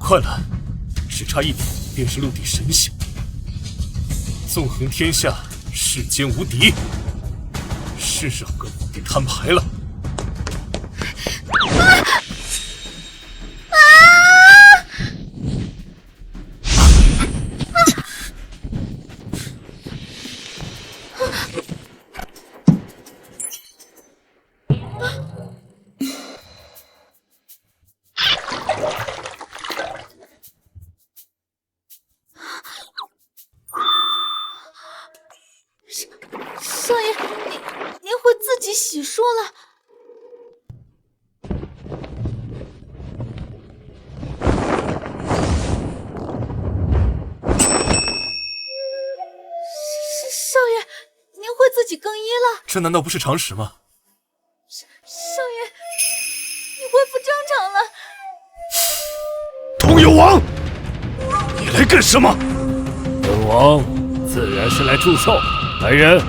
快了，只差一点便是陆地神仙，纵横天下，世间无敌，是时候跟皇帝摊牌了。少爷，您会自己洗漱了？少爷，您会自己更衣了？这难道不是常识吗？少爷，你恢复正常了。通幽王，你来干什么？本王自然是来祝寿。来人，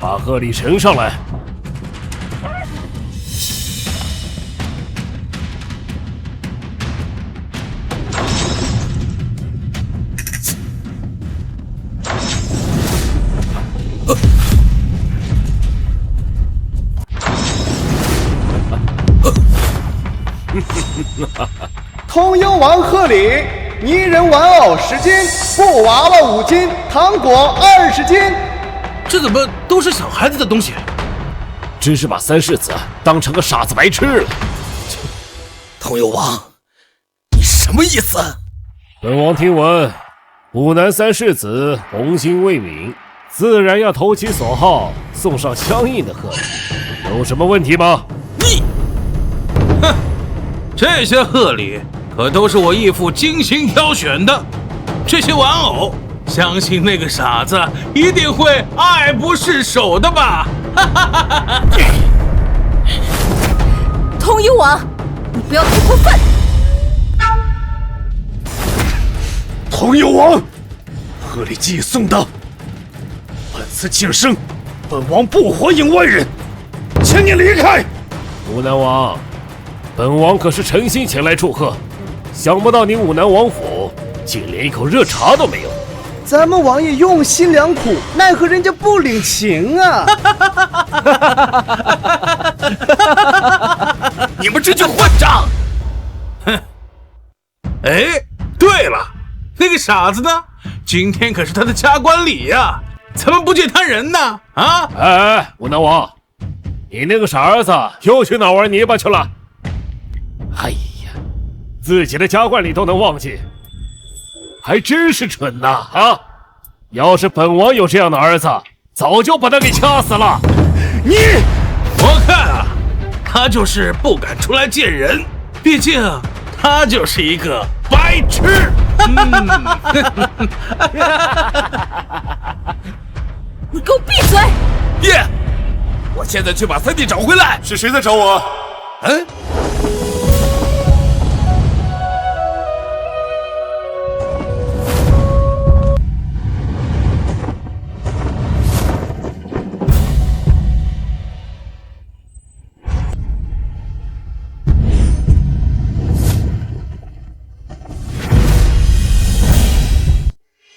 把贺礼呈上来。通幽王贺礼：泥人玩偶10斤，布娃娃5斤，糖果20斤。这怎么都是小孩子的东西？真是把三世子当成个傻子白痴了。通幽王，你什么意思？本王听闻武南三世子红心未泯，自然要投其所好，送上相应的贺礼。有什么问题吗？你，哼，这些贺礼可都是我义父精心挑选的，这些玩偶。相信那个傻子一定会爱不释手的吧？通幽王，你不要太过分！通幽王，贺礼既已送到，本次庆生，本王不欢迎外人，请你离开。武南王，本王可是诚心前来祝贺，想不到你武南王府竟连一口热茶都没有。咱们王爷用心良苦，奈何人家不领情啊！你们这群混账！哼！哎，对了，那个傻子呢？今天可是他的加冠礼呀，怎么不见他人呢？啊！哎，武南王，你那个傻儿子又去哪玩泥巴去了？哎呀，自己的加冠礼都能忘记。还真是蠢呐！啊！要是本王有这样的儿子，早就把他给掐死了。你，我看啊，他就是不敢出来见人，毕竟他就是一个白痴。你给我闭嘴！爹，我现在去把三弟找回来。是谁在找我？嗯。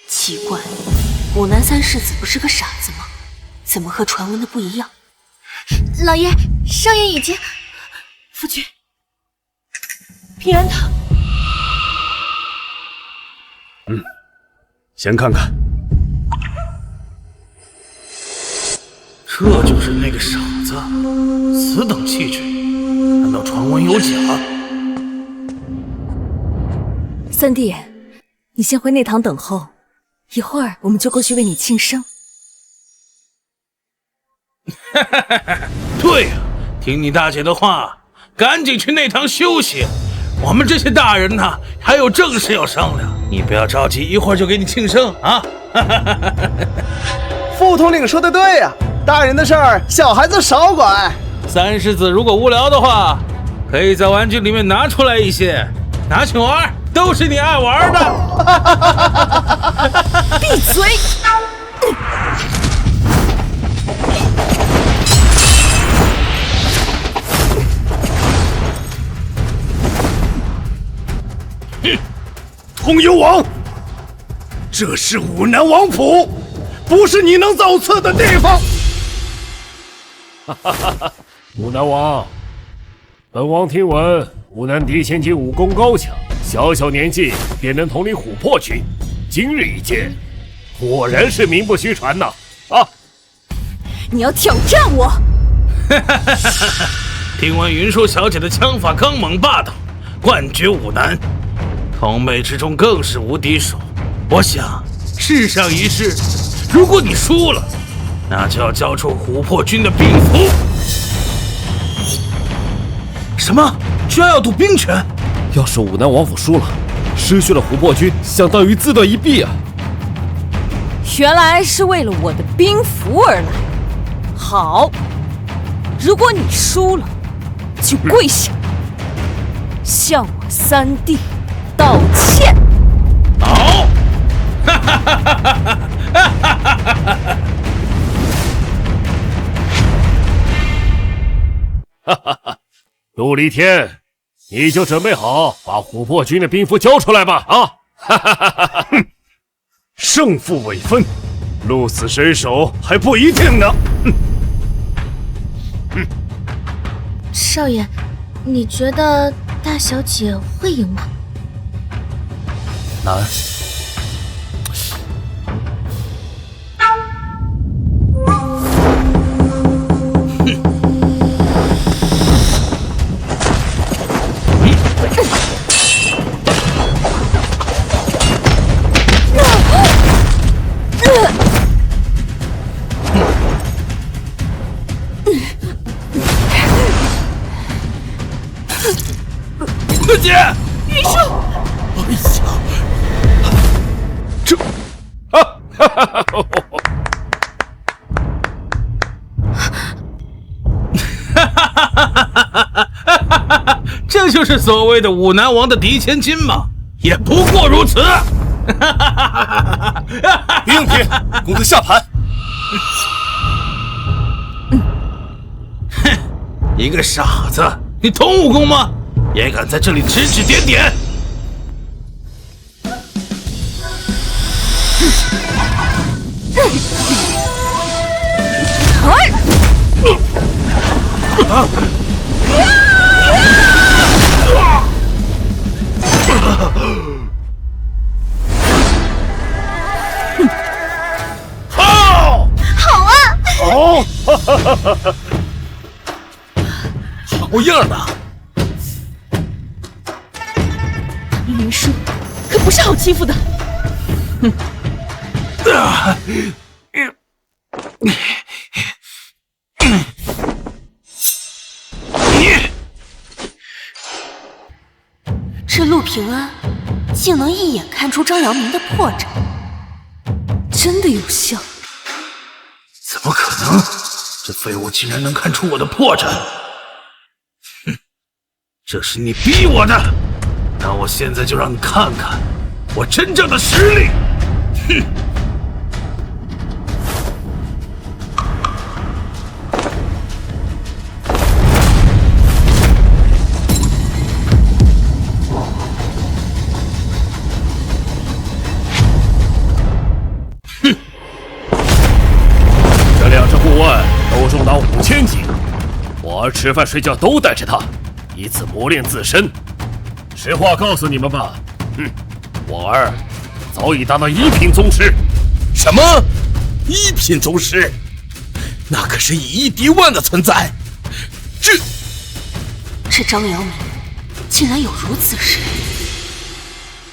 奇怪，武南三世子不是个傻子吗？怎么和传闻的不一样？老爷，少爷已经……夫君，平安堂。先看看。这就是那个傻子，此等气质，难道传闻有假？三弟，你先回内堂等候，一会儿我们就过去为你庆生。对呀，听你大姐的话，赶紧去内堂休息。我们这些大人呢，还有正事要商量，你不要着急，一会儿就给你庆生啊！副统领说的对呀，大人的事儿小孩子少管。三世子如果无聊的话，可以在玩具里面拿出来一些，拿去玩，都是你爱玩的。闭嘴！通幽王，这是武南王府，不是你能造次的地方。武南王，本王听闻武南狄千金武功高强，小小年纪便能统领琥珀军，今日一见，果然是名不虚传呐！啊！你要挑战我？听闻云舒小姐的枪法刚猛霸道，冠绝武南，同辈之中更是无敌手。我想试上一试，如果你输了，那就要交出琥珀军的兵符。什么？居然要赌兵权？要是武南王府输了，失去了琥珀军，相当于自断一臂啊！原来是为了我的兵符而来。好，如果你输了，就跪下，向我三弟道歉。好，陆离天，你就准备好把琥珀军的兵符交出来吧！啊！胜负未分，鹿死谁手还不一定呢。少爷，你觉得大小姐会赢吗？难。大姐，云舒，哎呀，这，这就是所谓的武南王的嫡千金吗？也不过如此。别用别，公子下盘。哼，一个傻子，你懂武功吗？也敢在这里指指点点？好，好啊！好，好样的！云舒可不是好欺负的。这陆平安竟能一眼看出张扬明的破绽，真的有效。怎么可能？这废物竟然能看出我的破绽！哼，这是你逼我的。那我现在就让你看看我真正的实力！哼！哼！这两只护腕都重达5000斤，我儿吃饭睡觉都带着它，以此磨练自身。实话告诉你们吧，我儿早已达到1品宗师。什么？1品宗师？那可是以一敌万的存在。这张扬明竟然有如此实力！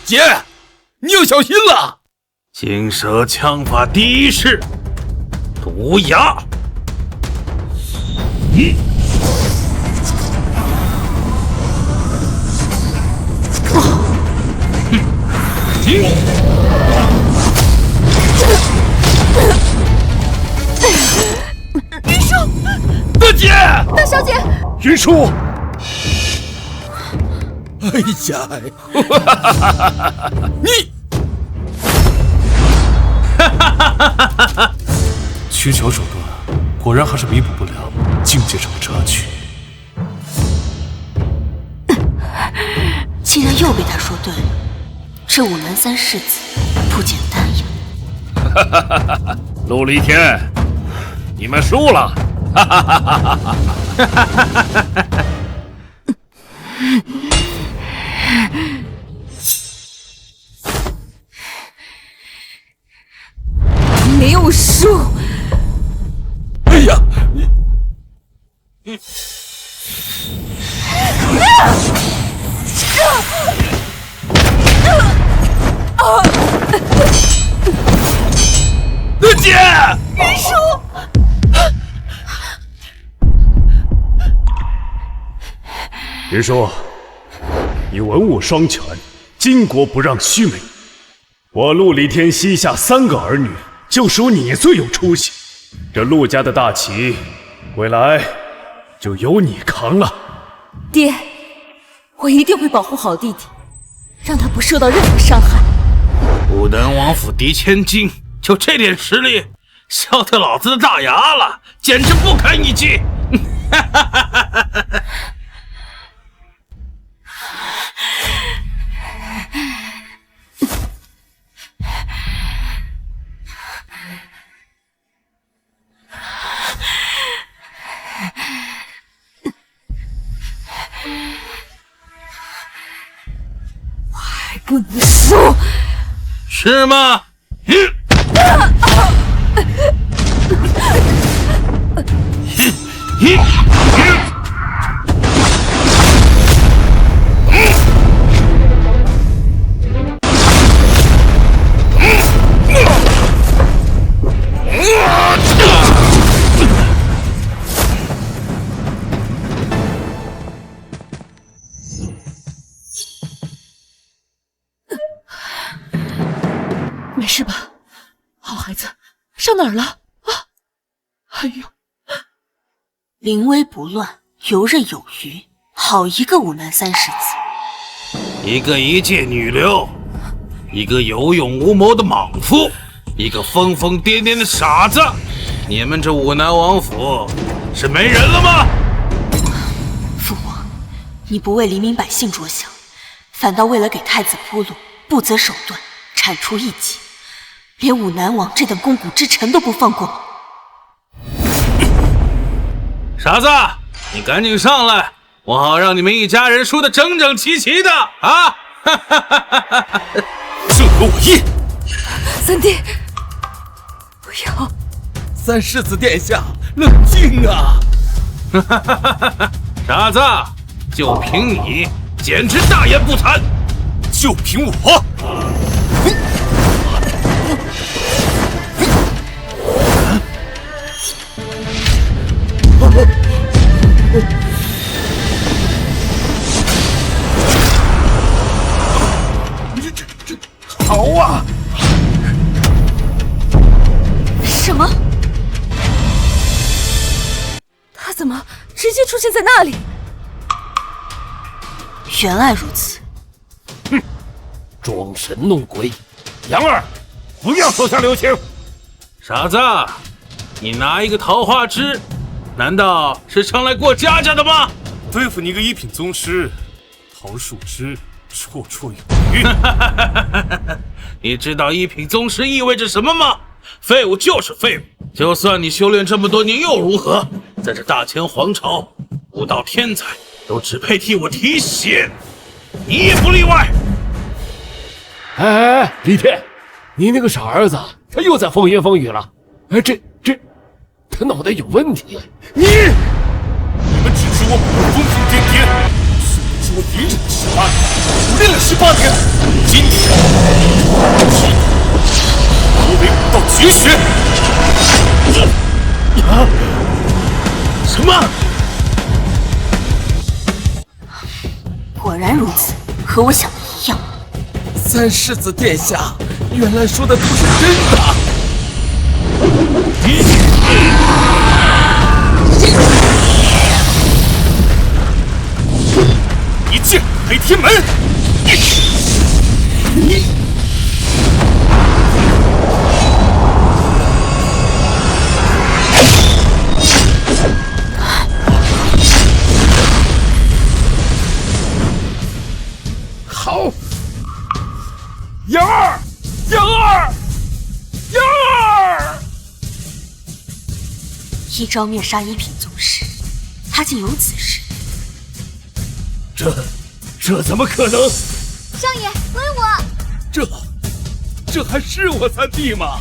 姐，你要小心了！金蛇枪法第一式，毒牙。云舒，大姐，大小姐，云舒，哎呀，你，躯巧手段，果然还是弥补不了境界上的差距。竟然又被他说对了，这武南三世子不简单呀！哈哈哈哈哈！陆离天，你们输了！哈哈哈哈哈！哈哈哈哈哈！没有输。哎呀！姐，云舒，云舒，你文武双全，巾帼不让须眉。我陆离天膝下3个儿女，就属你最有出息。这陆家的大旗，未来就由你扛了。爹，我一定会保护好弟弟，让他不受到任何伤害。武南王府嫡千金，就这点实力，笑掉老子的大牙了，简直不堪一击！不能输，是吗？没事吧，好孩子，上哪儿了啊？哎呦，临危不乱，游刃有余，好一个武南三世子！一个一介女流，一个有勇无谋的莽夫，一个疯疯癫癫的傻子。你们这武南王府是没人了吗？父王，你不为黎民百姓着想，反倒为了给太子铺路，不择手段铲除异己，连武南王这等肱骨之臣都不放过吗？傻子，你赶紧上来，我好让你们一家人输得整整齐齐的啊！正合我意。三弟，不要！三世子殿下，冷静啊！傻子，就凭你，简直大言不惭！就凭我！好啊！什么？他怎么直接出现在那里？原来如此。哼，装神弄鬼！杨儿，不要手下留情！傻子，你拿一个桃花枝，难道是上来过家家的吗？对付你个一品宗师，桃树枝绰绰有余。你知道一品宗师意味着什么吗？废物就是废物，就算你修炼这么多年又如何？在这大千皇朝，武道天才都只配替我提血，你也不例外。哎，李天，你那个傻儿子，他又在风言风语了。哎，这，他脑袋有问题。你们只知我疯疯癫癫，殊不知我隐忍了18年，苦练了18年，今天我为武道绝学。什么？果然如此，和我想的一样。三世子殿下，原来说的都是真的。一剑开天门！好，杨二，杨二，杨二！一招灭杀一品宗师，他竟有此事？这怎么可能？少爷，归我！这还是我三弟吗？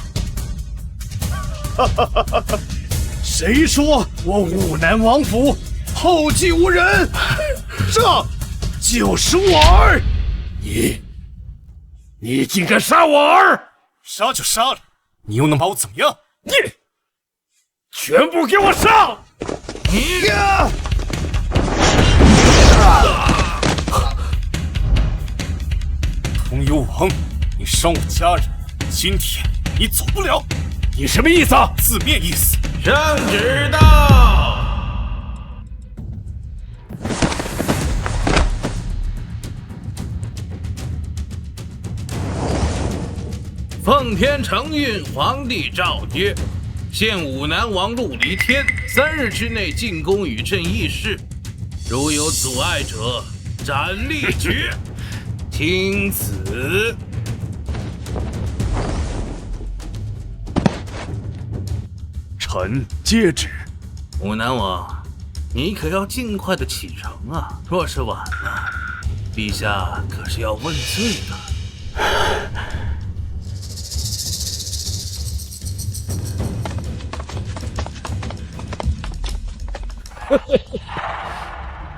谁说我武南王府后继无人？这就是我儿！你竟敢杀我儿！杀就杀了，你又能把我怎么样？你全部给我上！通幽王，你伤我家人，今天你走不了。你什么意思？字面意思。圣旨到！奉天承运，皇帝诏曰：现武南王陆离天3日之内进宫与朕议事，如有阻碍者，斩立决。听此。臣接旨。武南王，你可要尽快的启程啊！若是晚了，陛下可是要问罪的。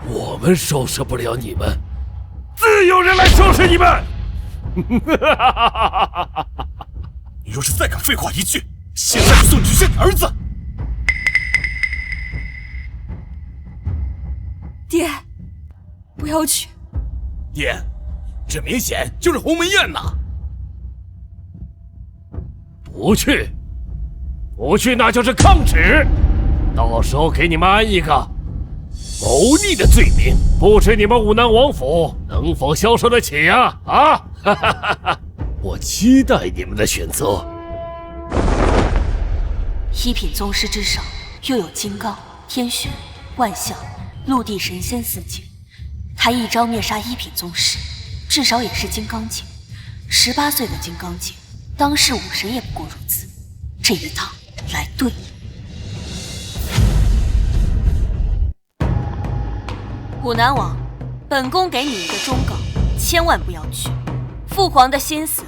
我们收拾不了你们，自有人来收拾你们！你若是再敢废话一句，现在就送去见你儿子！爹，不要去！爹，这明显就是鸿门宴呐！不去，不去那就是抗旨，到时候给你们安一个谋逆的罪名，不知你们武南王府能否消受得起呀？我期待你们的选择。一品宗师之上，又有金刚、天玄、万象、陆地神仙4境，他一招灭杀一品宗师，至少也是金刚境。18岁的金刚境，当世武神也不过如此。这一趟来对。武南王，本宫给你一个忠告，千万不要去。父皇的心思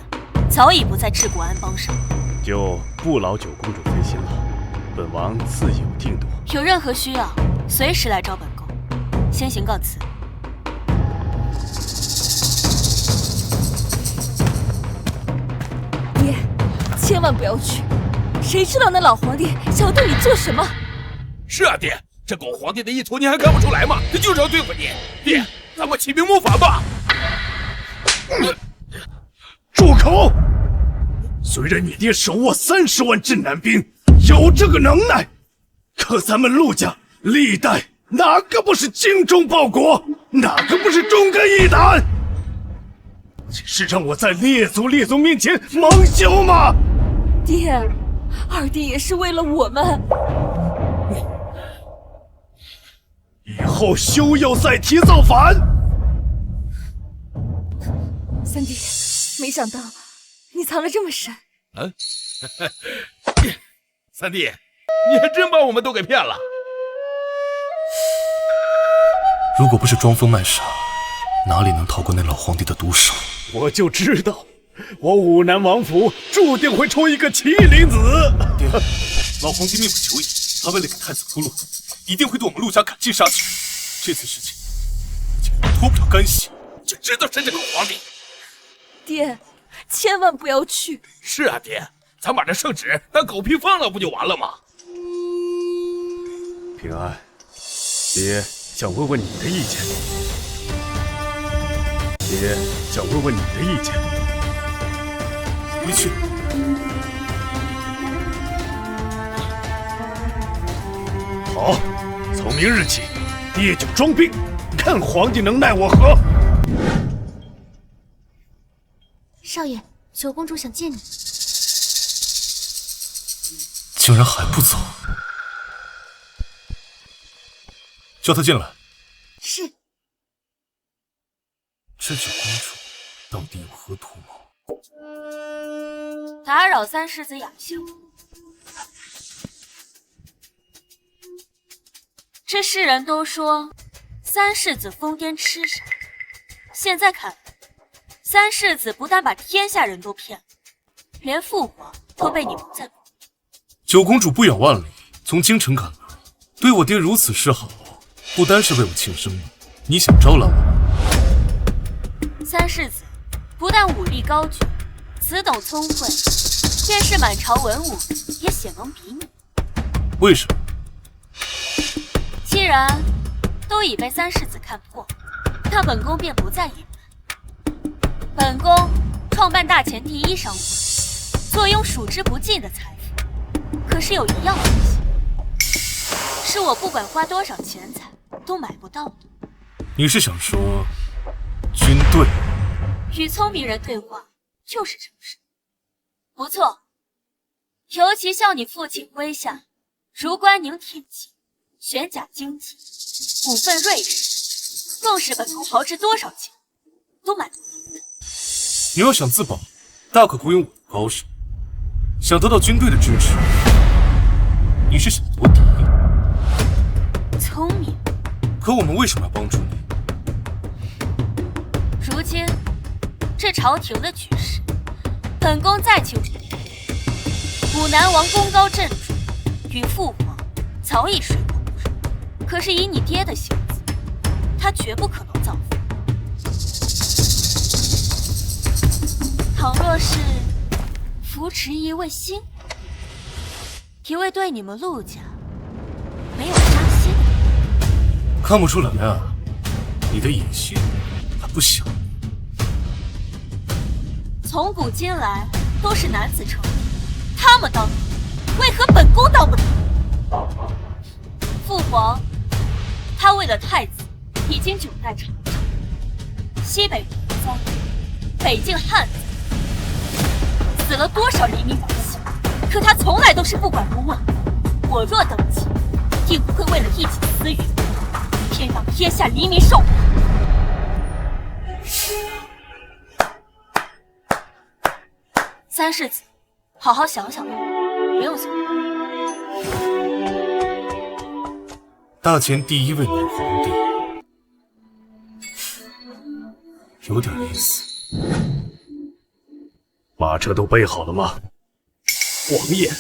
早已不在治国安邦上，就不劳九公主费心了，本王自有定夺。有任何需要，随时来找本宫。先行告辞。爹，千万不要去，谁知道那老皇帝想要对你做什么？是啊，爹，这狗皇帝的意图你还看不出来吗？他就是要对付你。爹，咱们起兵谋反吧！住口！虽然你爹手握30万镇南兵，有这个能耐，可咱们陆家历代哪个不是精忠报国，哪个不是忠肝义胆？这是让我在列祖面前蒙羞吗？爹，二弟也是为了我们。以后休要再提造反！三弟，没想到你藏得这么深。三弟，你还真把我们都给骗了。如果不是装疯卖傻，哪里能逃过那老皇帝的毒手？我就知道，我武南王府注定会出一个麒麟子。爹，老皇帝命不久矣，他为了给太子铺路，一定会对我们陆家赶尽杀绝。这次事情竟然脱不了干系，就知道是这个皇帝。爹，千万不要去。是啊，爹，咱把这圣旨当狗屁放了不就完了吗？平安，爹想问问你的意见。爹想问问你的意见。回去。好，从明日起，爹就装病，看皇帝能奈我何。少爷，九公主想见你。竟然还不走，叫她进来。是。这九公主到底有何图谋？打扰三世子养休。这世人都说三世子疯癫痴傻，现在看来，三世子不但把天下人都骗了，连父皇都被你蒙在鼓里。九公主不远万里从京城赶来，对我爹如此示好，不单是为我庆生吗？你想招揽我吗？三世子不但武力高绝，此等聪慧，便是满朝文武也鲜能比拟。为什么？既然都已被三世子看破，那本宫便不再隐瞒。本宫创办大前第一商会，坐拥数之不尽的财富，可是有一样东西，是我不管花多少钱财都买不到的。你是想说军队？与聪明人对话就是诚实。不错，尤其像你父亲麾下如关宁铁骑、玄甲精骑、五份锐士，纵使本宫豪掷多少钱，都买不来的。你要想自保，大可雇佣我的高手；想得到军队的支持，你是想夺嫡。聪明。可我们为什么要帮助你？如今这朝廷的局势，本宫再清楚，武南王功高震主，与父皇早已水火不容。可是以你爹的性子，他绝不可能造反。倘若是扶持一位新人，一位对你们陆家没有杀心的人，看不出来啊，你的野心还不小。从古今来都是男子称帝，他们当得，为何本宫当不得？父皇，他为了太子，已经久待长征，西北洪灾，北境旱灾，死了多少黎民百姓，可他从来都是不管不问。我若登基，定不会为了一己私欲，偏让天下黎民受苦。三世子，好好想想吧，不用想。大前第一位女皇帝，有点意思。马车都备好了吗？王爷，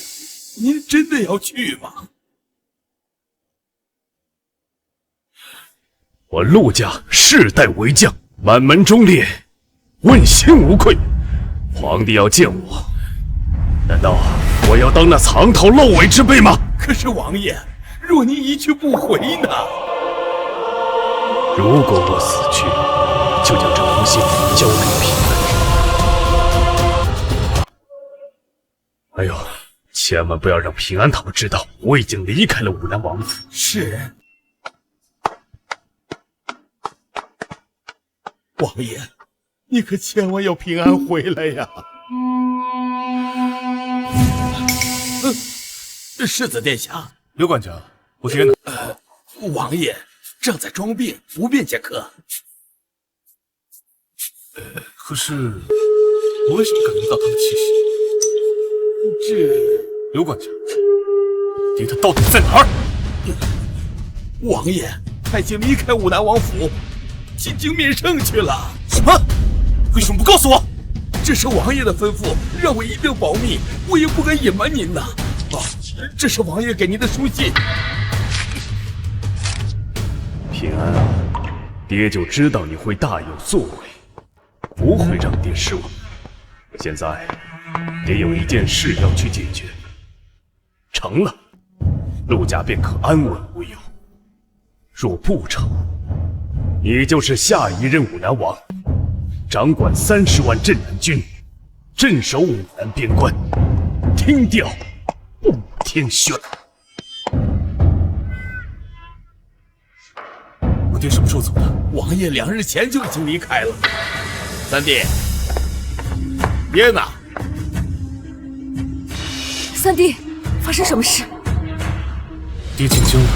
您真的要去吗？我陆家世代为将，满门忠烈，问心无愧。皇帝要见我，难道我要当那藏头露尾之辈吗？可是王爷，若您一去不回呢？如果我死去，就将这封信交给平安。哎呦，千万不要让平安他们知道我已经离开了武南王府。是。王爷，你可千万要平安回来呀！世子殿下，刘管家，我爹呢？王爷正在装病，不便见客。可是我为什么感觉不到他的气息？刘管家，爹他到底在哪儿？王爷，他已经离开武南王府，进京面圣去了。什么？为什么不告诉我？这是王爷的吩咐，让我一定保密，我也不敢隐瞒您呐。这是王爷给您的书信。平安啊，爹就知道你会大有作为，不会让爹失望。现在爹有一件事要去解决，成了，陆家便可安稳无忧；若不成，你就是下一任武南王，掌管30万镇南军，镇守武南边关，听调，不听宣。我爹什么时候走的？王爷2日前就已经离开了。三弟，爹呢？三弟，发生什么事？爹进京了。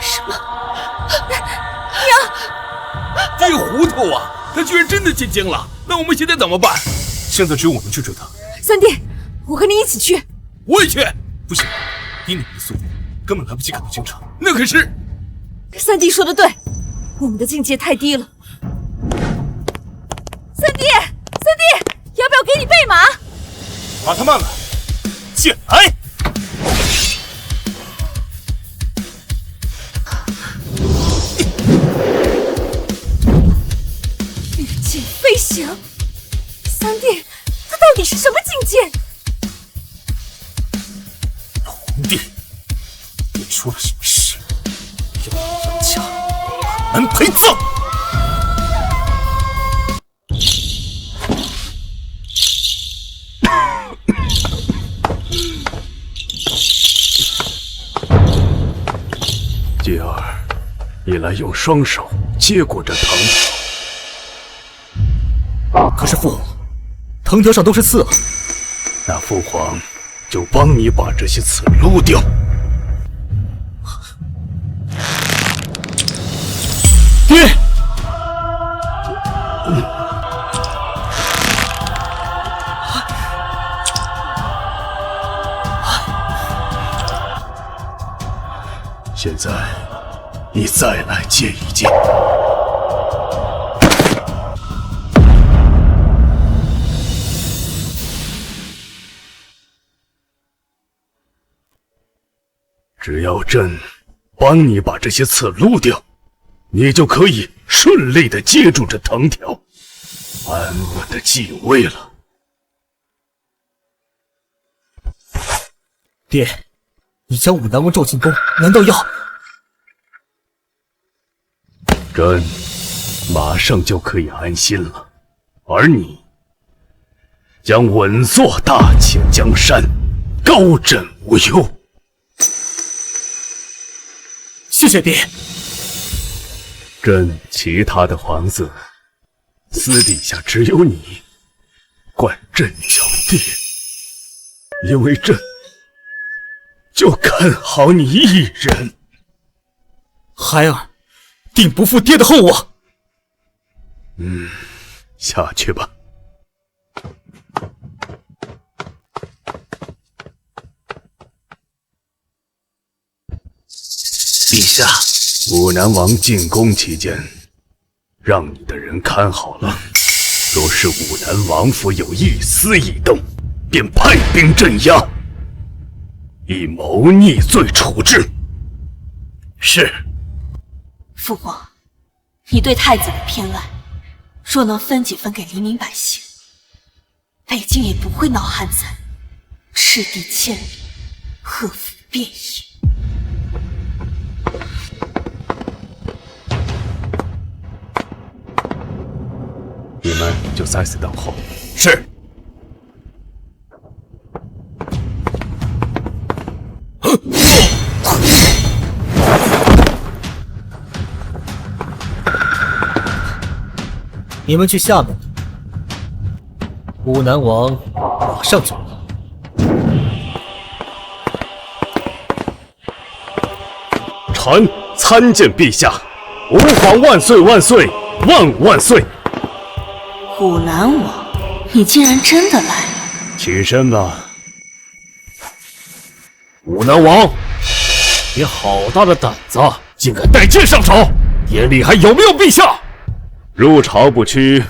什么？爹糊涂啊！他居然真的进京了，那我们现在怎么办？现在只有我们去追他。三弟，我和你一起去。我也去。不行，以你们的速度，根本来不及赶到京城。那可是……三弟说的对，我们的境界太低了。三弟，要不要给你备马？把他慢了，进来。御剑飞翔，三弟，他到底是什么境界？皇帝，你出了什么事？要让杨家很难陪葬。继儿，你来用双手接过这藤条。可是父皇，藤条上都是刺啊！那父皇就帮你把这些刺撸掉。爹，现在你再来接一剑。只要朕帮你把这些刺撸掉，你就可以顺利的接住这藤条，安稳的继位了。爹，你将武南王召进宫，难道要……朕马上就可以安心了，而你将稳坐大清江山，高枕无忧。谢谢爹。朕其他的皇子私底下只有你管朕叫爹，因为朕就看好你一人。孩儿定不负爹的厚望。下去吧。陛下，武南王进宫期间，让你的人看好了，若是武南王府有一丝异动，便派兵镇压，以谋逆罪处置。是。父皇，你对太子的偏爱，若能分几分给黎民百姓，北京也不会闹旱灾，赤地千里，贺服遍野。你们就在此等候。是。你们去下面，武南王马上就来。臣参见陛下，吾皇万岁万岁万万岁！武南王，你竟然真的来了！起身吧。武南王，你好大的胆子，竟敢带剑上朝，眼里还有没有陛下？入朝不屈，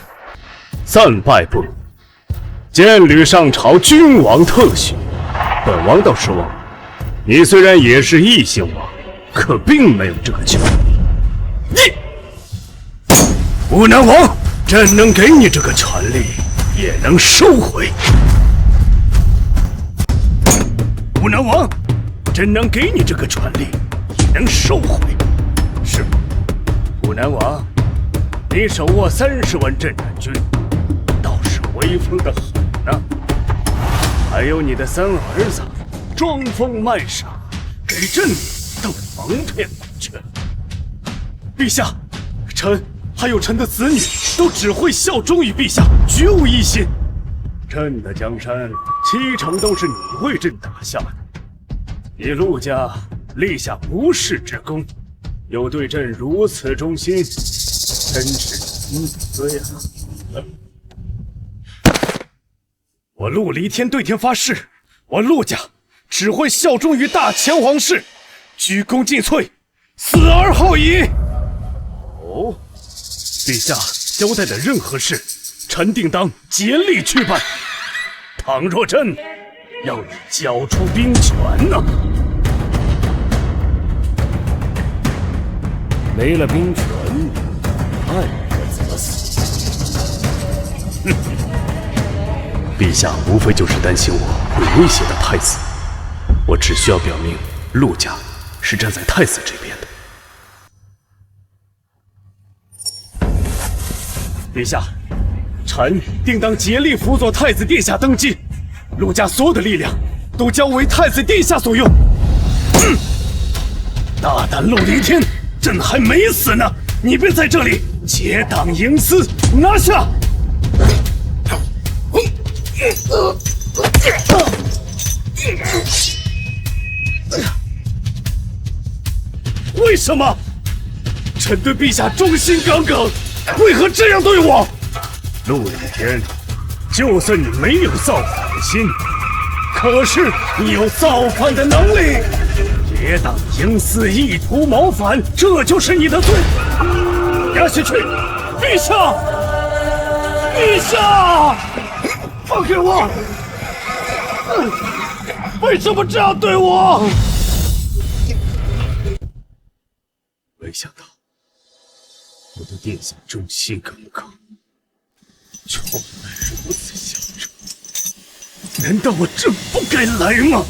暂拜不如。剑履上朝，君王特许。本王倒说，你虽然也是异姓王，可并没有这个权利。武南王，朕能给你这个权利，也能收回。武南王，朕能给你这个权利，也能收回。是吗？武南王，你手握30万镇南军，倒是威风得很呐。还有你的三儿子，装疯卖傻，给朕都蒙骗过去了。陛下，臣还有臣的子女都只会效忠于陛下，绝无异心。朕的江山70%都是你为朕打下的，你陆家立下不世之功，又对朕如此忠心，真是对呀。我陆离天对天发誓，我陆家只会效忠于大前皇室，鞠躬尽瘁，死而后已。哦，陛下交代的任何事，臣定当竭力去办。倘若朕要你交出兵权呢？没了兵权，爱人怎么死？哼！陛下无非就是担心我会威胁到太子，我只需要表明陆家是站在太子这边的。陛下，臣定当竭力辅佐太子殿下登基，陆家所有的力量都将为太子殿下所用。大胆陆离天，朕还没死呢，你便在这里结党营私，拿下！为什么？臣对陛下忠心耿耿，为何这样对我？陆离天，就算你没有造反的心，可是你有造反的能力。结党营私，意图谋反，这就是你的罪。押下去！陛下，陛下，放开我！为什么这样对我？没想到我的殿下忠心耿耿，却换来如此下场。难道我真不该来吗？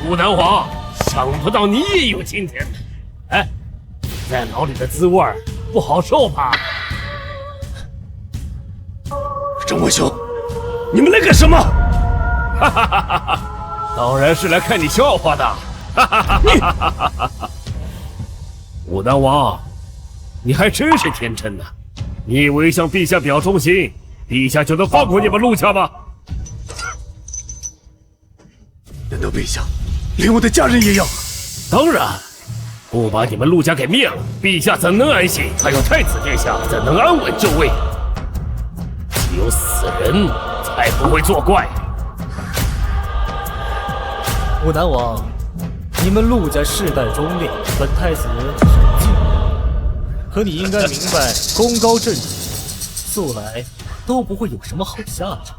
武南王，想不到你也有今天。哎，在牢里的滋味不好受吧？郑文兄，你们来干什么？当然是来看你笑话的。武南王，你还真是天真呢！你以为向陛下表忠心，陛下就能放过你们陆家吗？难道陛下连我的家人也要？当然，不把你们陆家给灭了，陛下怎能安心？还有太子殿下怎能安稳就位？只有死人才不会作怪。武南王，你们陆家世代忠烈，本太子只是敬畏。可你应该明白，功高震主，素来都不会有什么好下场。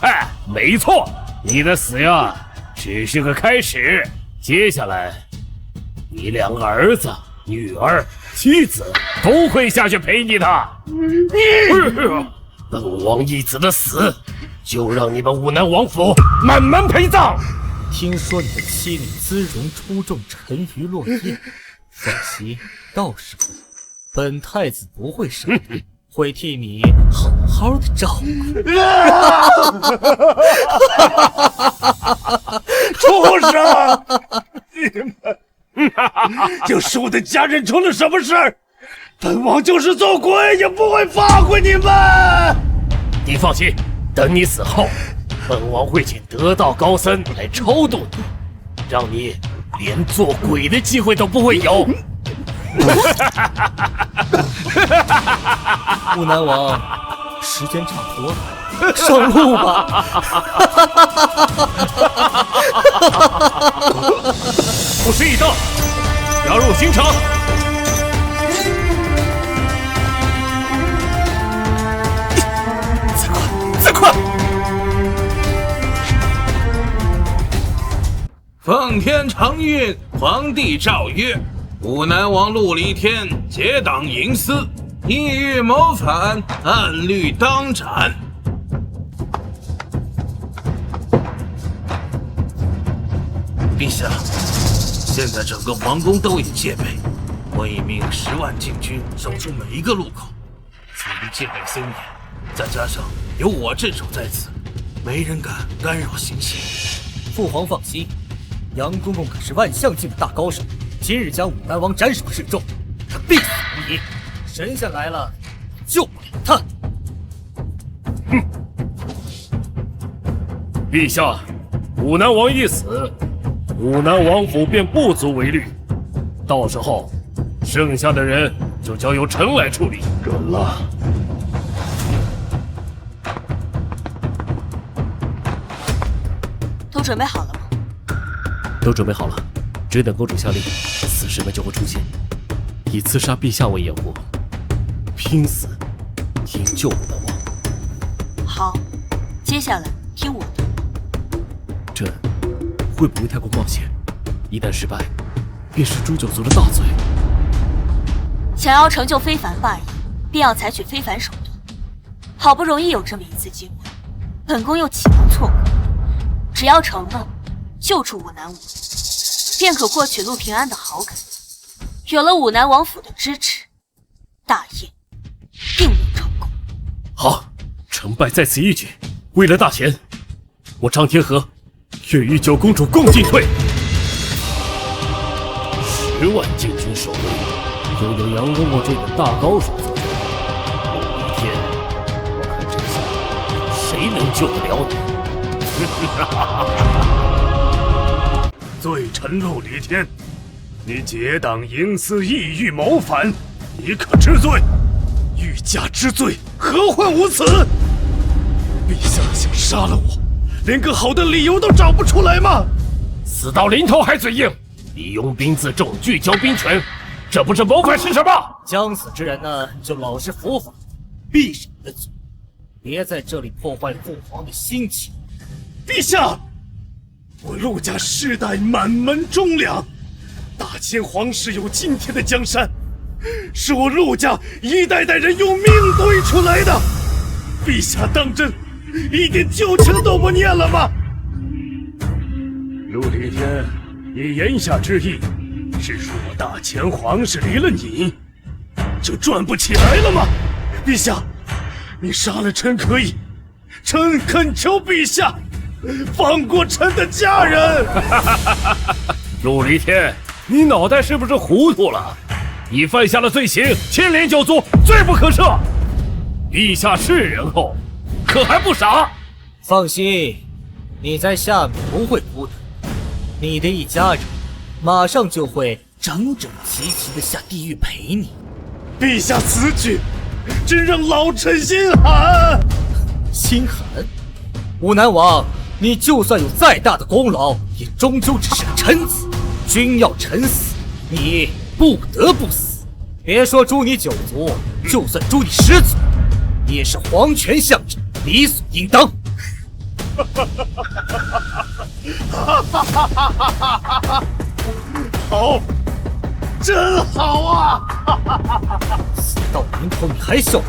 哎，没错，你的死呀，只是个开始。接下来，你两个儿子、女儿、妻子都会下去陪你的。本王义子的死，就让你们武南王府慢慢陪葬。听说你的妻女姿容出众，沉鱼落雁，放心，到时候本太子不会杀你，会替你好好的照顾。畜生！你们就是我的家人出了什么事儿，本王就是做鬼也不会放过你们。你放心，等你死后，本王会请得道高僧来超度你，让你连做鬼的机会都不会有。武南王，时间差不多了，上路吧。不时已到，要入京城。再快！奉天承运，皇帝诏曰：武南王陆离天结党营私，意欲谋反，按律当斩。陛下，现在整个皇宫都已戒备，我已命10万禁军守住每一个路口，此地戒备森严，再加上有我镇守在此，没人敢干扰行刑。父皇放心，杨公公可是万象境的大高手，今日将武南王斩首示众，他必死无疑。神仙来了，救不了他。陛下，武南王一死，武南王府便不足为虑。到时候，剩下的人就交由臣来处理。准了。都准备好了吗？都准备好了，只等公主下令，死士们就会出现，以刺杀陛下为掩护，拼死营救武南王。好，接下来听我的。这会不会太过冒险？一旦失败，便是诛九族的大罪。想要成就非凡霸业，便要采取非凡手段。好不容易有这么一次机会，本宫又岂能错过？只要成了，救出武南王，便可获取陆平安的好感。有了武南王府的支持，大业定能成功。好，成败在此一举。为了大钱，我张天和愿与九公主共进退。10万禁军守卫，又有杨公公这等大高手坐镇，有一天，我看这下谁能救得了你？罪臣陆离天，你结党营私，意欲谋反，你可知罪？欲加之罪，何患无辞？陛下想杀了我，连个好的理由都找不出来吗？死到临头还嘴硬，你拥兵自重，聚焦兵权，这不是谋反是什么？将死之人呢，就老实伏法，闭上你的嘴，别在这里破坏父皇的心情。陛下，我陆家世代满门忠良，大清皇室有今天的江山，是我陆家一代代人用命堆出来的。陛下当真一点旧情都不念了吗？陆离天，你言下之意是说我大清皇室离了你就转不起来了吗？陛下，你杀了臣可以，臣恳求陛下放过臣的家人。陆离天，你脑袋是不是糊涂了？你犯下了罪行，牵连九族，罪不可赦。陛下是人后，可还不傻？放心，你在下面不会孤单，你的一家人马上就会整整齐齐的下地狱陪你。陛下此举真让老臣心寒。心寒？武南王，你就算有再大的功劳，也终究只是个臣子。君要臣死，你不得不死。别说诛你九族，就算诛你10族，你也是皇权象征，理所应当。好，真好啊！死到临头你还笑着？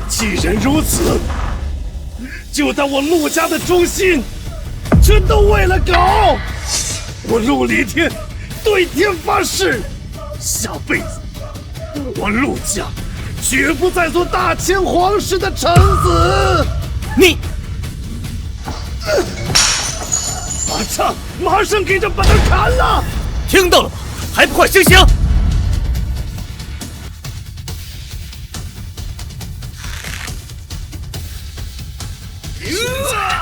既然如此，就当我陆家的忠心全都为了搞。我陆离天对天发誓，下辈子我陆家绝不再做大清皇室的臣子。你，马上给这把他砍了！听到了吗？还不快行刑！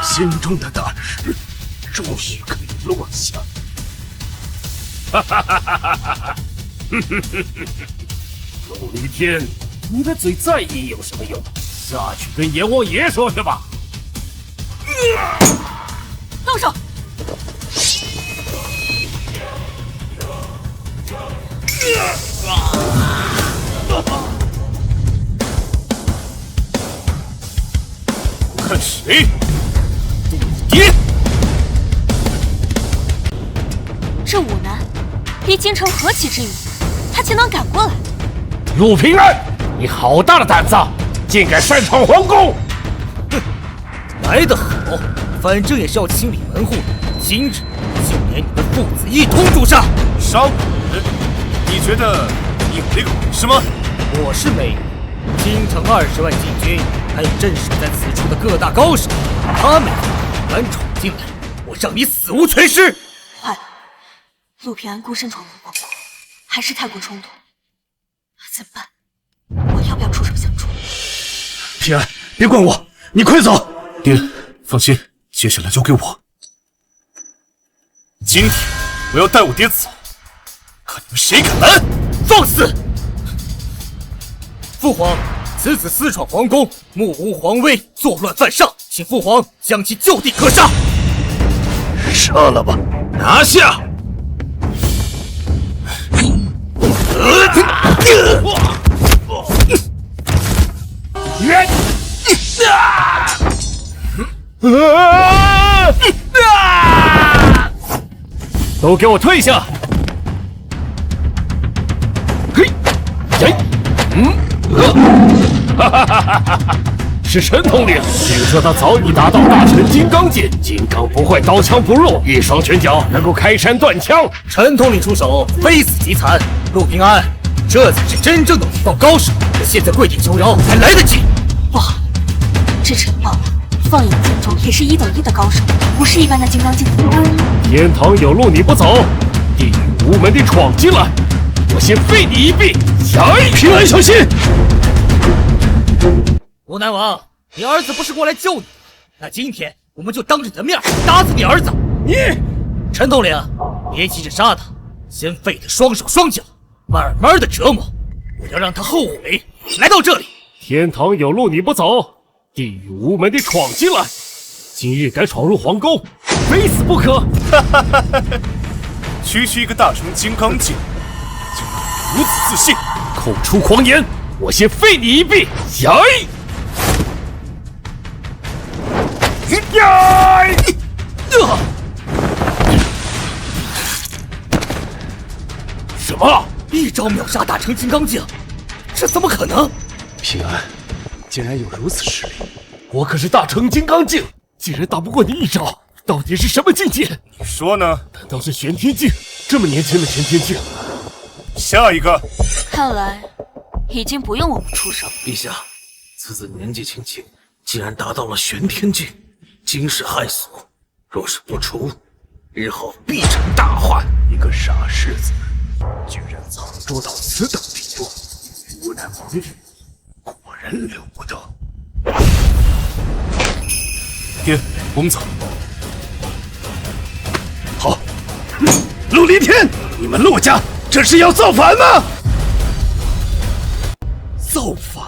心中的大石终于可以落下。陆离天，你的嘴再硬有什么用？下去跟阎王爷说去吧。动手！我看谁陆离！这武南离京城何其之远，他竟能赶过来。陆平安，你好大的胆子，竟敢擅闯皇宫！哼，来得好，反正也是要清理门户的。今日就连你的父子一同诛杀。杀！你觉得你有那个本事吗？我是没有，京城20万禁军，还有镇守在此处的各大高手，他们敢闯进来，我让你死无全尸！坏了，陆平安孤身闯入皇宫，还是太过冲动。怎么办？我要不要出手相助？平安，别管我，你快走！爹，放心，接下来交给我。今天我要带我爹走，看你们谁敢拦！放肆！父皇，此子私闯皇宫，目无皇威，作乱犯上，请父皇将其就地格杀。杀了吧！拿下！都给我退下！嘿，是陈统领。听说他早已达到大成金刚境，金刚不坏，刀枪不入，一双拳脚能够开山断枪。陈统领出手，非死即残。陆平安，这才是真正的武道高手。现在跪地求饶还来得及。不好，这陈豹放眼众中也是1等1的高手，不是一般的金刚境。天堂有路你不走，地狱无门你闯进来，我先废你一臂！平安小心！吴南王，你儿子不是过来救你，那今天我们就当着你的面打死你儿子。你，陈统领，别急着杀他，先废他双手双脚，慢慢的折磨，我要让他后悔来到这里。天堂有路你不走，地狱无门你闯进来，今日敢闯入皇宫，非死不可！区区一个大成金刚境，竟然如此自信！口出狂言，我先废你一臂！什么？一招秒杀大成金刚境，这怎么可能？平安，竟然有如此实力！我可是大成金刚境，竟然打不过你一招，到底是什么境界？你说呢？难道是玄天境？这么年轻的玄天境？下一个。看来已经不用我们出手。陛下，此子年纪轻轻，竟然达到了玄天境，惊世骇俗。若是不除，日后必成大患。一个傻柿子，居然藏拙到此等地步！无奈王日果然了不得。爹，我们走。好，陆离天，你们陆家这是要造反吗？造反！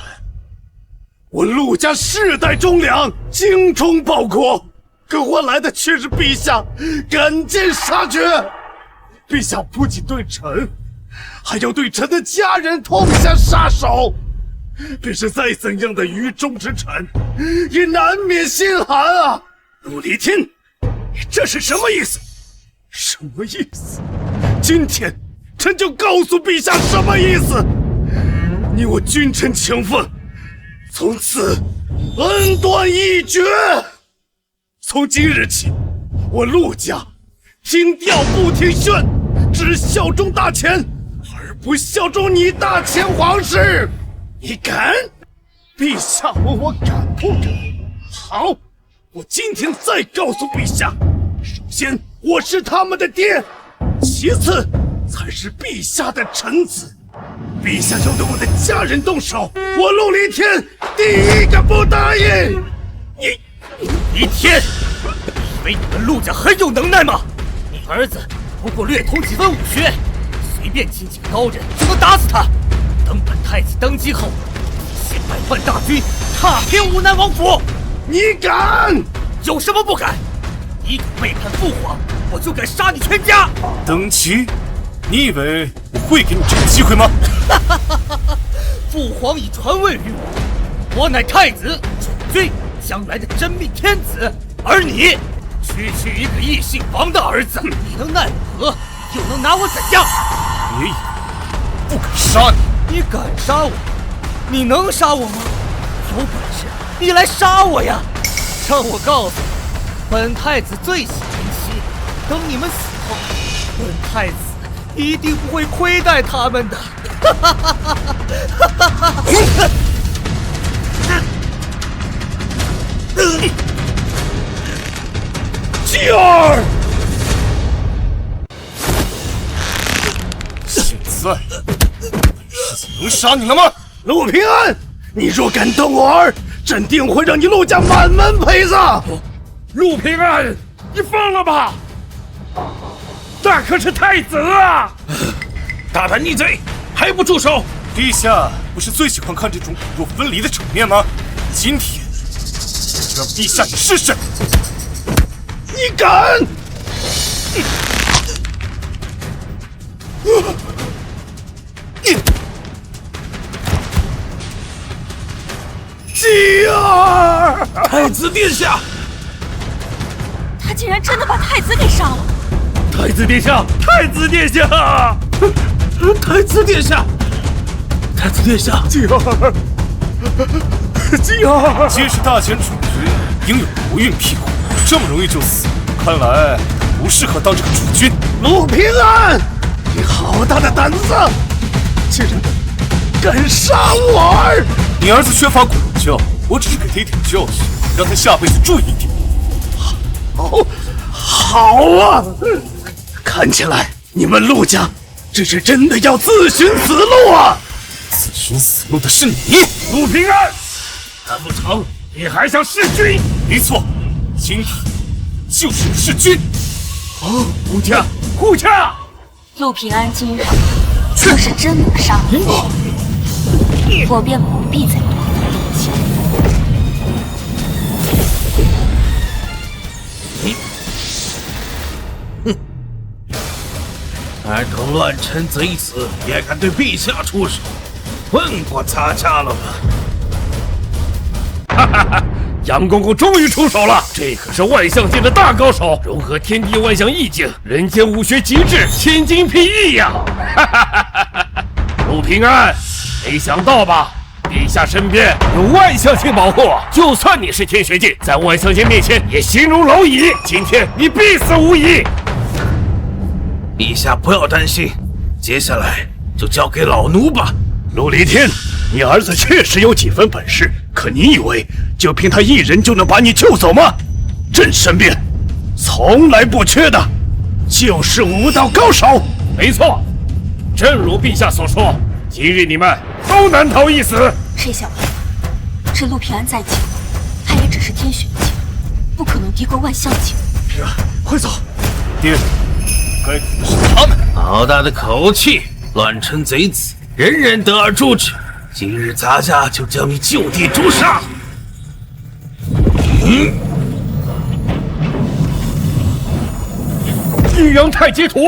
我陆家世代忠良，精忠报国，可换来的却是陛下赶尽杀绝。陛下不仅对臣，还要对臣的家人痛下杀手。便是再怎样的愚忠之臣，也难免心寒啊！陆离天，你这是什么意思？什么意思？今天臣就告诉陛下什么意思！你我君臣情分，从此恩断义绝。从今日起，我陆家听调不听劝，只效忠大钱，而不效忠你大钱皇室。你敢？陛下问我敢不敢？好，我今天再告诉陛下，首先我是他们的爹，其次才是陛下的臣子。陛下要对我的家人动手，我陆离天第一个不答应。离天，以为你们陆家很有能耐吗？你儿子不过略通几分武学，随便请几个高人就能打死他。等本太子登基后，先百万大军踏遍武南王府。你敢？有什么不敢？你敢背叛父皇，我就敢杀你全家。登基？你以为我会给你这个机会吗？父皇已传位于我，我乃太子储君，将来的真命天子。而你，区区一个异姓王的儿子，你能奈我何？又能拿我怎样？别以为不敢杀你。你敢杀我？你能杀我吗？有本事你来杀我呀！让我告诉你，本太子最喜人妻，等你们死后，本太子一定不会亏待他们的。继儿，现在能杀你了吗？陆平安，你若敢动我儿，朕定会让你陆家满门陪葬。陆平安，你放了吧！可是太子啊！大胆逆贼，还不住手！陛下不是最喜欢看这种骨肉分离的场面吗？今天就让陛下你试试！你敢！继儿，太子殿下，他竟然真的把太子给杀了！太子殿下，太子殿下，太子殿下，太子殿下，继儿，继儿，皆是大前储君，应有国运庇护，这么容易就死，看来不适合当这个储君。陆平安，你好大的胆子，竟然敢杀我儿！你儿子缺乏骨肉教，我只是给他一点教训，让他下辈子注意一点。好啊！看起来你们陆家这是真的要自寻死路啊！自寻死路的是你，陆平安。难不成你还想弑君？没错，今天就是弑君。护驾，护驾！陆平安今日若是真能杀了我便不必再多费力气。儿童乱臣贼子也敢对陛下出手，问过咱家了吗？哈哈哈！杨公公终于出手了，这可是万象界的大高手，融合天地万象意境，人间武学极致，千金裨益呀！哈哈哈哈哈！陆平安，没想到吧？陛下身边有万象境保护，就算你是天学境，在万象境面前也形如蝼蚁。今天你必死无疑。陛下不要担心，接下来就交给老奴吧。陆离天，你儿子确实有几分本事，可你以为就凭他一人就能把你救走吗？朕身边从来不缺的就是武道高手。没错，正如陛下所说，今日你们都难逃一死。谁想到，这陆平安再强，他也只是天选境，不可能敌过万象境。平安，快走！爹，该死的是他们！好大的口气！乱臣贼子，人人得而诛之。今日咱家就将你就地诛杀！阴阳太极图，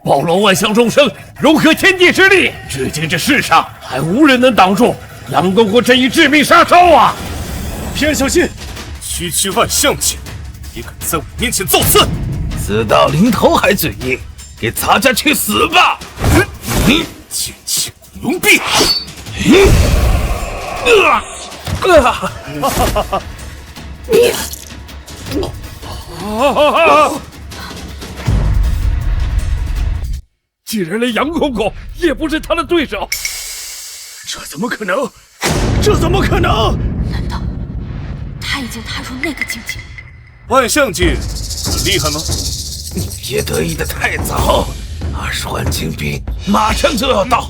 包罗万象众生，融合天地之力，至今这世上还无人能挡住杨公公这一致命杀招啊！平安小心，区区万象境，也敢在我面前造次！死到临头还嘴硬，给咱家去死吧！剑气古龙臂！竟然连杨公公也不是他的对手，这怎么可能？这怎么可能？难道他已经踏入那个境界？万象境很厉害吗？你别得意的太早，20万精兵马上就要到。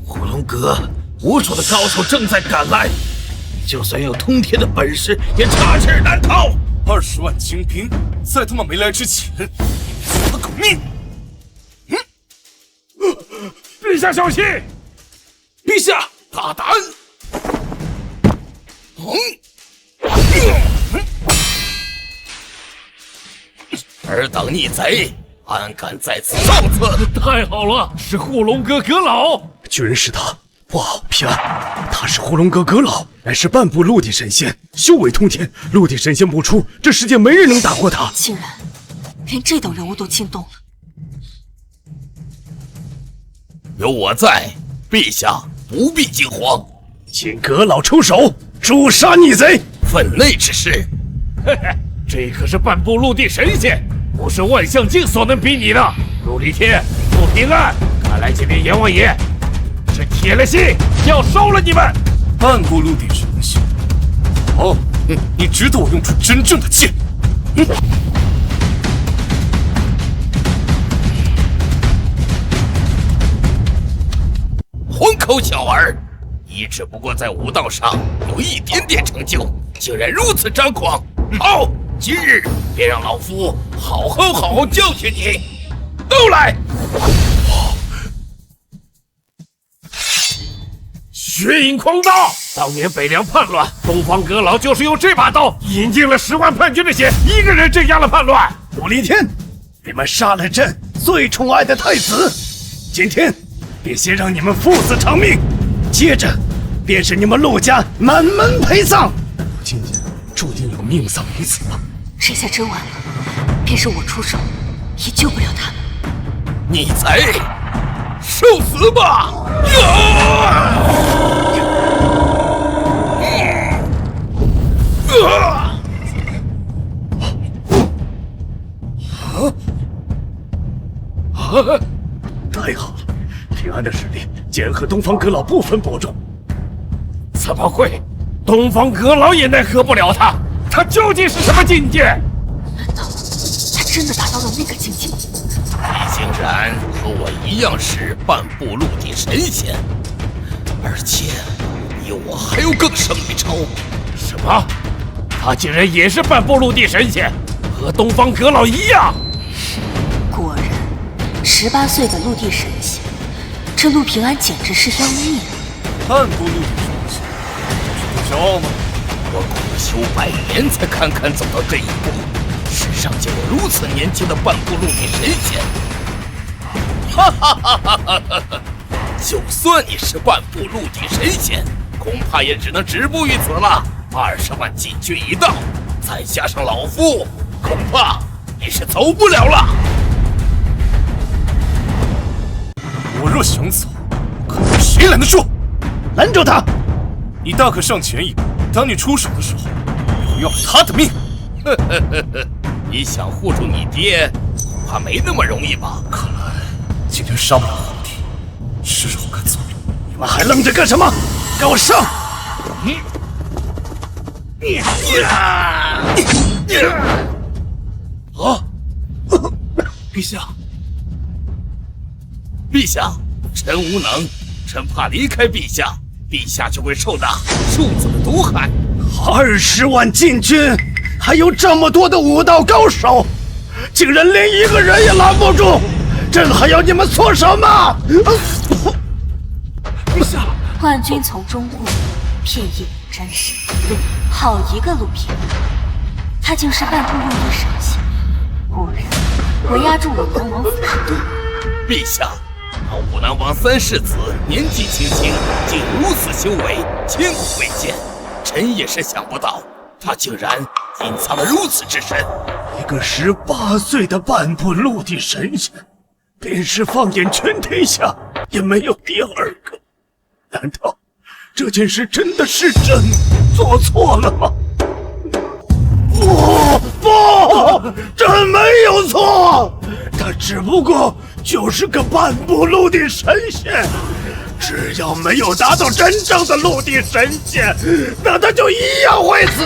火龙阁无数的高手正在赶来，你就算有通天的本事，也插翅难逃。20万精兵，在他们没来之前，你死了狗命！陛下小心！陛下大胆！尔等逆贼，安敢在此造次？太好了，是护龙阁阁老，居然是他！哇，平安，他是护龙阁阁老，乃是半部陆地神仙，修为通天。陆地神仙不出，这世界没人能打过他。竟然连这等人物都惊动了。有我在，陛下不必惊慌。请阁老出手，诛杀逆贼。分内之事。嘿嘿，这可是半部陆地神仙，不是万象境所能比拟的。陆离天，陆平安，看来今天阎王爷是铁了心要收了你们。半部陆地神仙，好，你值得我用出真正的剑。混口小儿，你只不过在武道上有一点点成就，竟然如此张狂！好，今日便让老夫好好教训你。都来！血影狂刀，当年北凉叛乱，东方阁老就是用这把刀引尽了10万叛军的血，一个人镇压了叛乱。陆离天，你们杀了朕最宠爱的太子，今天便先让你们父子偿命，接着便是你们陆家满门陪葬。今日注定有命丧于此吧？这下真完了，便是我出手，也救不了他们。你才受死吧！太好了，平安的实力竟然和东方阁老不分伯仲。怎么会？东方阁老也奈何不了他，他究竟是什么境界？难道他真的达到了那个境界？你竟然和我一样是半步陆地神仙，而且比我还有更胜一筹。什么？他竟然也是半步陆地神仙，和东方阁老一样？果然，18岁的陆地神仙，这陆平安简直是妖孽。半步陆地神仙，不骄傲吗？我苦修100年才堪堪走到这一步，世上竟有如此年轻的半步陆地神仙！哈哈哈哈哈哈！就算你是半步陆地神仙，恐怕也只能止步于此了。20万禁军一到，再加上老夫，恐怕你是走不了了。我若想走，可有谁拦得住？拦住他！你大可上前一步，当你出手的时候，也会要了他的命。呵呵呵呵，你想护住你爹，恐怕没那么容易吧？看来今天杀不了皇帝，是时候该走了。你们还愣着干什么？给我上！陛下，陛下，臣无能，臣怕离开陛下，陛下就会受到庶子的毒害。20万禁军，还有这么多的武道高手，竟然连一个人也拦不住，朕还要你们做什么？陛下，万军从中过，片叶沾湿。好一个陆平安，他竟是半步陆地神仙，果然我压住武南王府是对的。陛下，那武南王3世子年纪轻轻，竟如此修为，千古未见。臣也是想不到，他竟然隐藏了如此之深。一个18岁的半步陆地神仙，便是放眼全天下也没有第二个。难道这件事真的是朕做错了吗？不，朕没有错，他只不过就是个半步陆地神仙。只要没有达到真正的陆地神仙，那他就一样会死。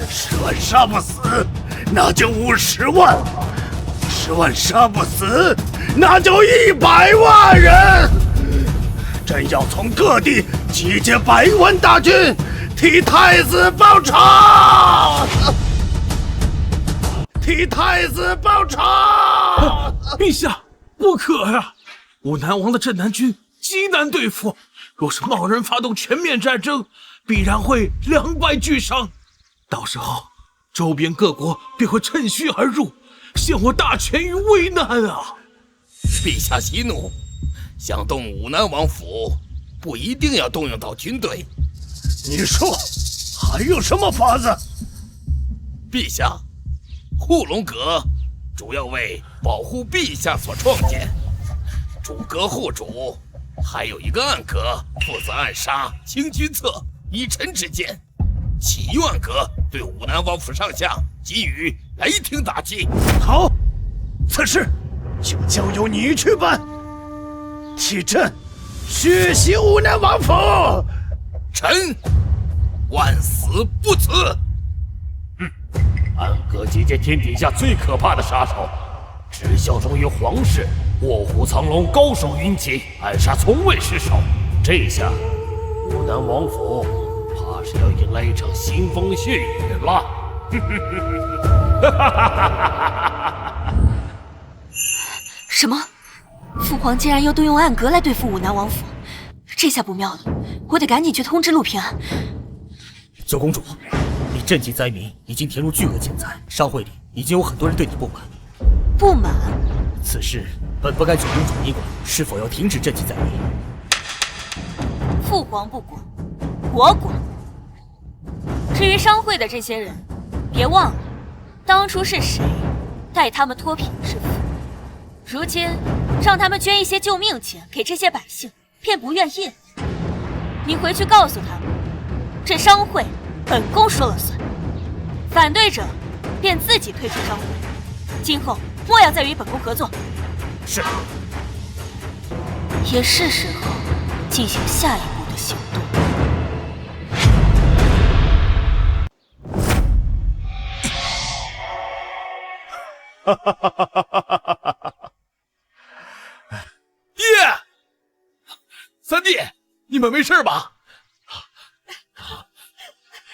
10万杀不死，那就50万；50万杀不死，那就100万人。朕要从各地集结100万大军，替太子报仇！替太子报仇！陛下，不可呀！武南王的镇南军极难对付，若是贸然发动全面战争，必然会2败俱伤。到时候，周边各国便会趁虚而入，陷我大权于危难啊！陛下息怒，想动武南王府，不一定要动用到军队。你说还有什么法子？陛下，护龙阁主要为保护陛下所创建，主阁护主，还有一个暗阁负责暗杀清君侧，以臣之见，启院阁对武南王府上下给予雷霆打击。好，此事就交由你去办，替朕血洗武南王府。臣万死不辞。暗阁集结天底下最可怕的杀手，只效忠于皇室，卧虎藏龙，高手云集，暗杀从未失手。这下武南王府怕是要迎来一场腥风血雨了。什么？父皇竟然要动用暗格来对付武南王府，这下不妙了，我得赶紧去通知陆平安。九公主，你赈济灾民已经填入巨额钱财，商会里已经有很多人对你不满。不满？此事本不该九公主你管，是否要停止赈济灾民？父皇不管，我管。至于商会的这些人，别忘了，当初是谁带他们脱贫致富？如今让他们捐一些救命钱给这些百姓，便不愿意了。你回去告诉他们，这商会本宫说了算，反对者便自己退出商会，今后莫要再与本宫合作。是。也是时候进行下一步的行动。哈哈哈哈哈哈！爹，三弟，你们没事吧？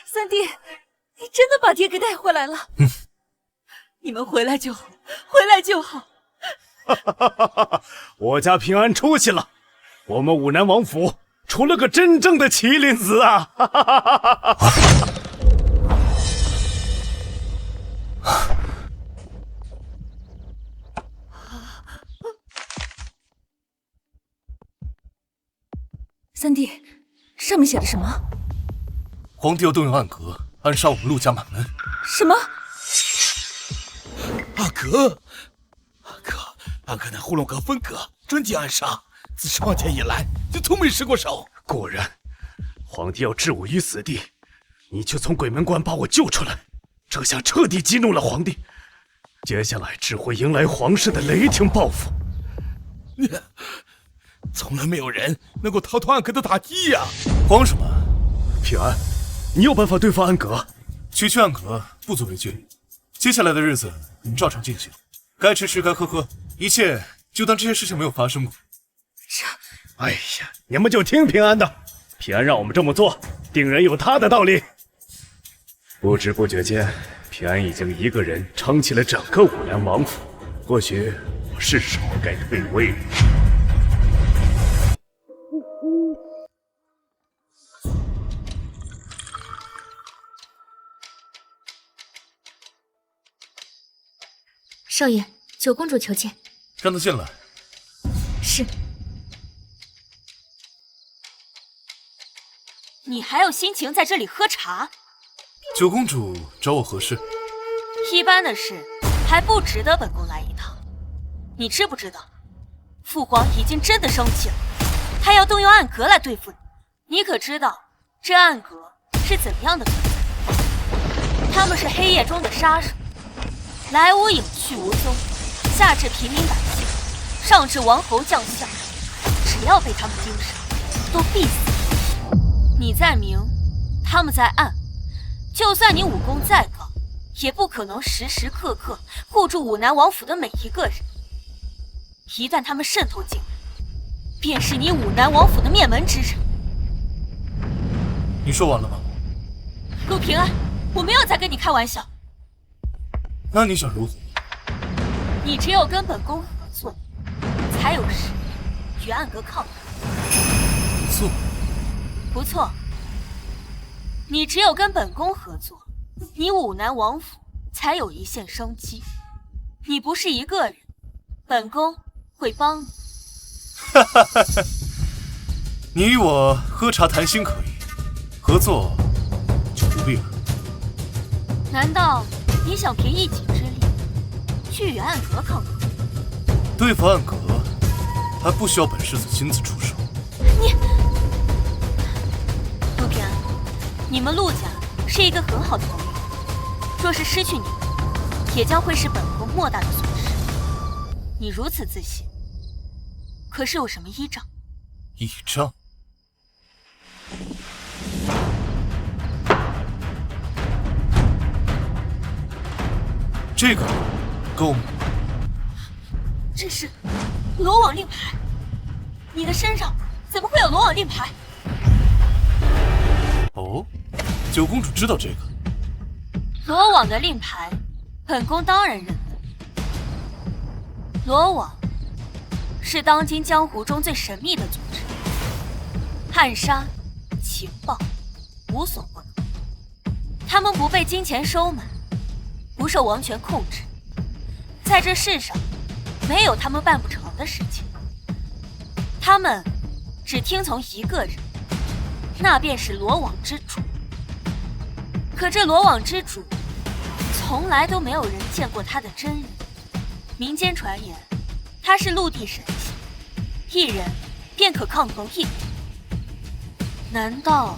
三弟，你真的把爹给带回来了。你们回来就好，回来就好。哈哈哈哈哈！我家平安出息了，我们武南王府出了个真正的麒麟子啊！哈哈哈哈哈！三弟，上面写的什么？皇帝要动用暗格暗杀我们陆家满门。什么？暗格乃呼龙阁分阁，专击暗杀，自创建以来就从没失过手。果然，皇帝要置我于死地，你就从鬼门关把我救出来，这下彻底激怒了皇帝，接下来只会迎来皇室的雷霆报复。从来没有人能够逃脱暗格的打击呀！慌什么？平安，你有办法对付暗格？区区暗格不足为惧，接下来的日子照常进行，该吃吃该喝喝，一切就当这些事情没有发生过。哎呀，你们就听平安的，平安让我们这么做，定然有他的道理。不知不觉间，平安已经一个人撑起了整个武南王府，或许我是时候该退位了。少爷，九公主求见。让她进来。是。你还有心情在这里喝茶？九公主找我何事？一般的事还不值得本宫来一趟。你知不知道，父皇已经真的生气了，他要动用暗格来对付你。你可知道这暗格是怎么样的存在？他们是黑夜中的杀手，来无影去无踪，下至平民百姓，上至王侯将相，只要被他们盯上，都必死。你在明，他们在暗，就算你武功再高，也不可能时时刻刻护住武南王府的每一个人。一旦他们渗透进来，便是你武南王府的灭门之日。你说完了吗？陆平安，我没有在跟你开玩笑。那你想如何？你只有跟本宫合作，才有实力与暗格抗衡。合作？不错，你只有跟本宫合作，你武南王府才有一线生机。你不是一个人，本宫会帮你。哈哈哈哈！你与我喝茶谈心可以，合作就不必了。难道你想凭一己之力去与暗格抗衡？对付暗格，还不需要本世子亲自出手。你，陆平安，你们陆家是一个很好的盟友，若是失去你们，也将会是本宫莫大的损失。你如此自信，可是有什么依仗？倚仗？这个够吗？这是罗网令牌，你的身上怎么会有罗网令牌？哦，九公主知道这个。罗网的令牌，本宫当然认得。罗网是当今江湖中最神秘的组织，暗杀、情报无所不能。他们不被金钱收买，不受王权控制，在这世上没有他们办不成的事情。他们只听从一个人，那便是罗网之主。可这罗网之主从来都没有人见过他的真人。民间传言他是陆地神器，一人便可抗衡一国。难道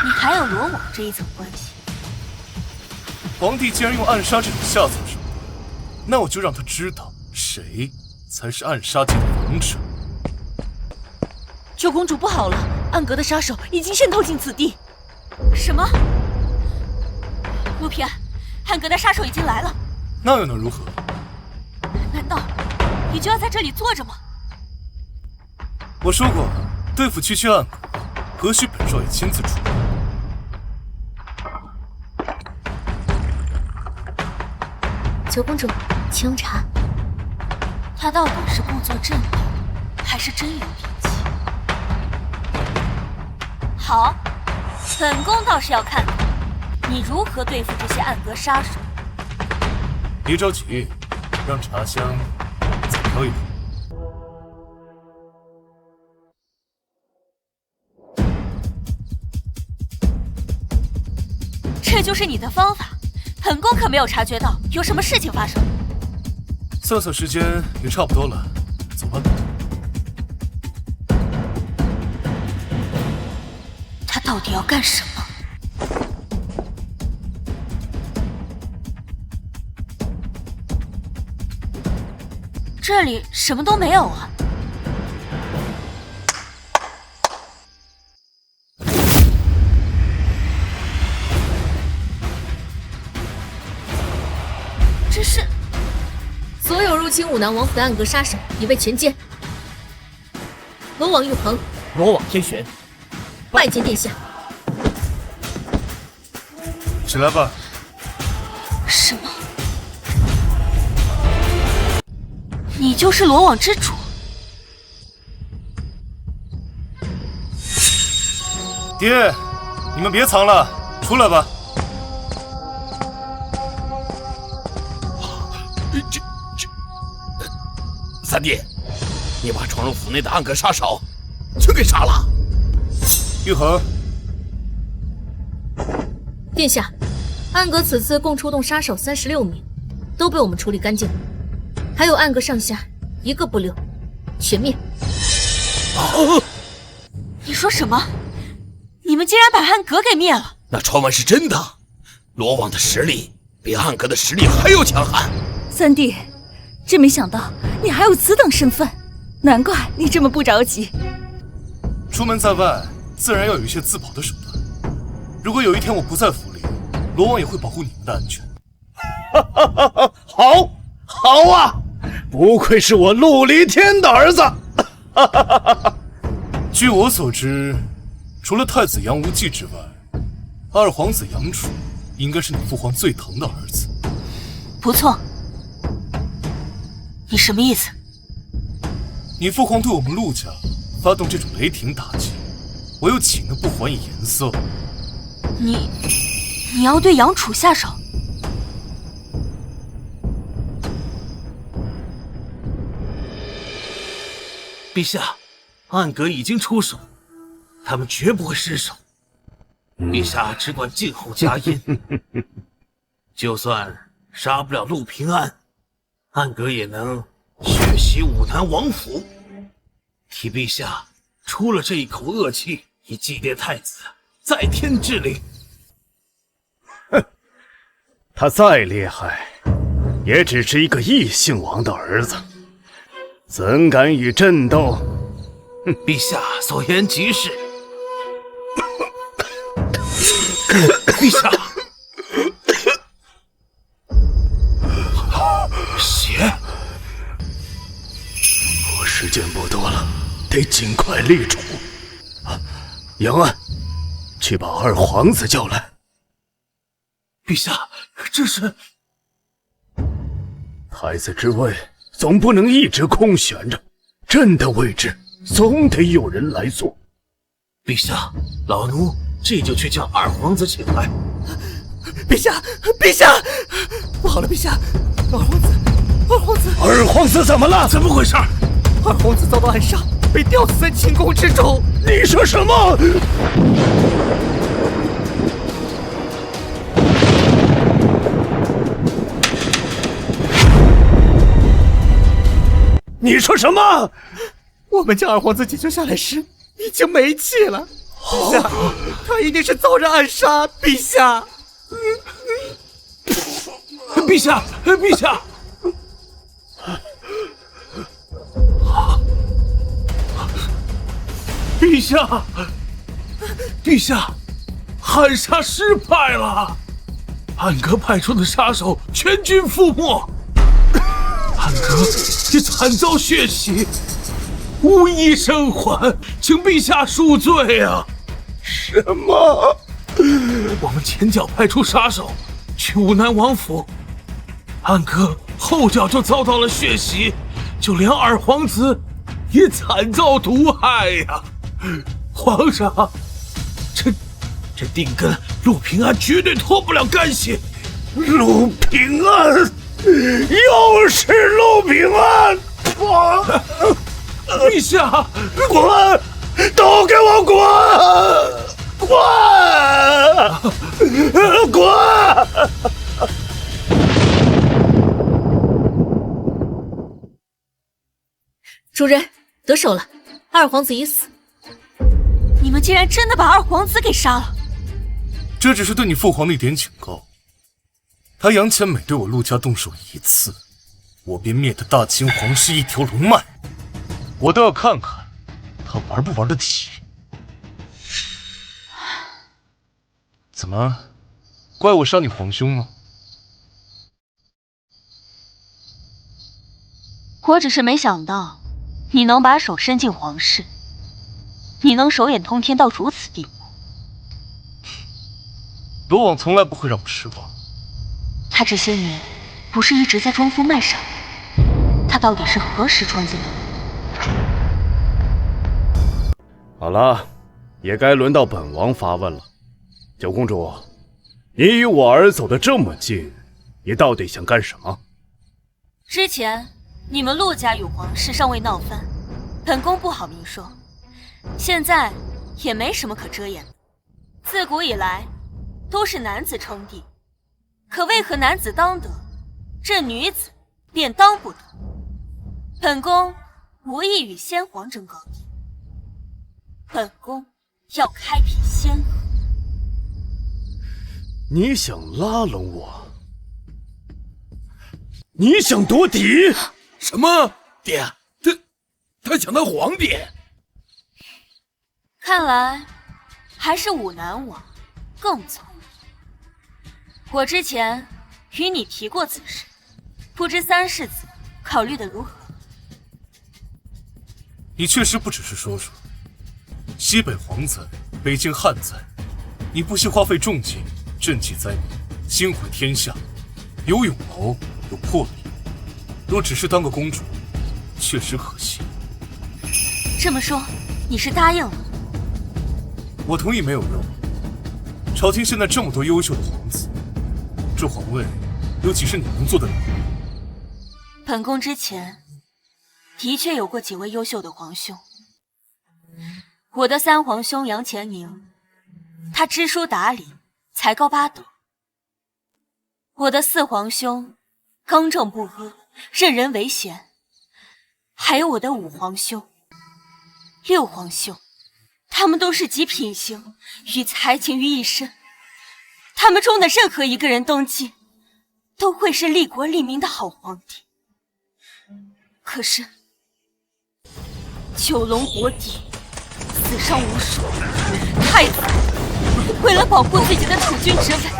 你还有罗网这一层关系？皇帝既然用暗杀这种下作手段，那我就让他知道谁才是暗杀界的王者。九公主不好了，暗格的杀手已经渗透进此地。什么？陆平安，暗格的杀手已经来了。那又能如何？难道你就要在这里坐着吗？我说过，对付区区暗格，何须本少爷亲自出马？九公主，请用茶。他到底是故作镇定，还是真有底气？好，本宫倒是要看看你如何对付这些暗格杀手。别着急，让茶香再飘一会儿。这就是你的方法？本宫可没有察觉到有什么事情发生。算算时间也差不多了，走吧。他到底要干什么？这里什么都没有啊！这是所有入侵武南王府的暗格杀手已被全歼。罗网玉衡，罗网天玄，拜见殿下。起来吧。什么？你就是罗网之主？爹，你们别藏了，出来吧。三弟，你把闯入府内的暗格杀手全给杀了。玉衡，殿下，暗格此次共出动杀手36名，都被我们处理干净，还有暗格上下一个不留，全灭。你说什么？你们竟然把暗格给灭了？那传闻是真的，罗网的实力比暗格的实力还要强悍。三弟，真没想到你还有此等身份，难怪你这么不着急。出门在外，自然要有一些自保的手段。如果有一天我不在府里，罗网也会保护你们的安全。好，好啊！不愧是我陆离天的儿子。据我所知，除了太子杨无忌之外，二皇子杨楚应该是你父皇最疼的儿子。不错。你什么意思？你父皇对我们陆家发动这种雷霆打击，我又岂能不还以颜色？你要对杨楚下手？陛下，暗格已经出手，他们绝不会失手。陛下只管静候佳音。就算杀不了陆平安，暗格也能血洗武南王府，替陛下出了这一口恶气，以祭奠太子在天之灵。哼，他再厉害，也只是一个异姓王的儿子，怎敢与朕斗？陛下所言极是。陛下，血。我时间不多了，得尽快立储。杨安，去把二皇子叫来。陛下，这是太子之位总不能一直空悬着，朕的位置总得有人来做。陛下，老奴这就去叫二皇子请来。陛下，陛下，不好了，陛下，二皇子怎么了？怎么回事？二皇子遭到暗杀，被吊死在寝宫之中。你说什么？你说什么？我们将二皇子解救下来时，已经没气了。陛下，他一定是遭人暗杀。陛下，陛下，陛下！陛下，陛下，暗杀失败了，暗阁派出的杀手全军覆没，暗阁也惨遭血洗，无一生还，请陛下恕罪啊！什么？我们前脚派出杀手去武南王府，暗阁后脚就遭到了血洗，就连二皇子也惨遭毒害呀！皇上，这定跟陆平安绝对脱不了干系。陆平安，又是陆平安！陛下，滚！都给我滚！滚！主人得手了，二皇子已死。你们竟然真的把二皇子给杀了？这只是对你父皇的一点警告。他杨千美对我陆家动手一次，我便灭他大清皇室一条龙脉。我倒要看看他玩不玩得起。怎么，怪我杀你皇兄吗？我只是没想到你能把手伸进皇室，你能手眼通天到如此地步。罗网从来不会让我失望。他这些年不是一直在装疯卖傻，他到底是何时装进来的？好了，也该轮到本王发问了。九公主，你与我儿走得这么近，你到底想干什么？之前你们陆家与皇室尚未闹翻，本宫不好明说。现在也没什么可遮掩的，自古以来都是男子称帝，可为何男子当得，这女子便当不得？本宫无意与先皇争高低，本宫要开辟先河。你想拉拢我？你想夺嫡？什么？爹，他想当皇帝？看来还是武南王更聪明。我之前与你提过此事，不知三世子考虑的如何？你确实不只是说说。西北蝗灾，北境旱灾，你不惜花费重金赈济灾民，心怀天下，有勇谋，有魄力。若只是当个公主，确实可惜。这么说，你是答应了？我同意没有用。朝廷现在这么多优秀的皇子，这皇位有几是你能做得了？本宫之前的确有过几位优秀的皇兄。我的三皇兄杨乾宁，他知书达理，才高八斗。我的四皇兄刚正不阿，任人唯贤。还有我的五皇兄、六皇兄，他们都是集品行与才情于一身。他们中的任何一个人登基，都会是利国利民的好皇帝。可是九龙国邸死伤无数，太子为了保护自己的储君之位，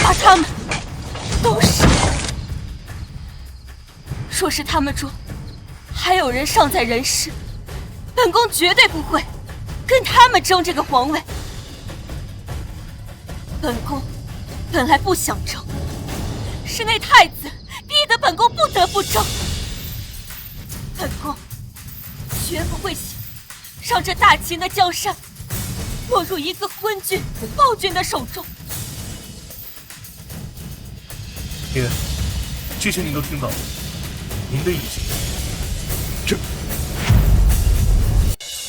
把他们都杀了。若是他们中还有人尚在人世，本宫绝对不会跟他们争这个皇位。本宫本来不想争，是那太子逼得本宫不得不争。本宫绝不会想让这大秦的江山落入一个昏君、暴君的手中。爹，这些您都听到了，您的意见？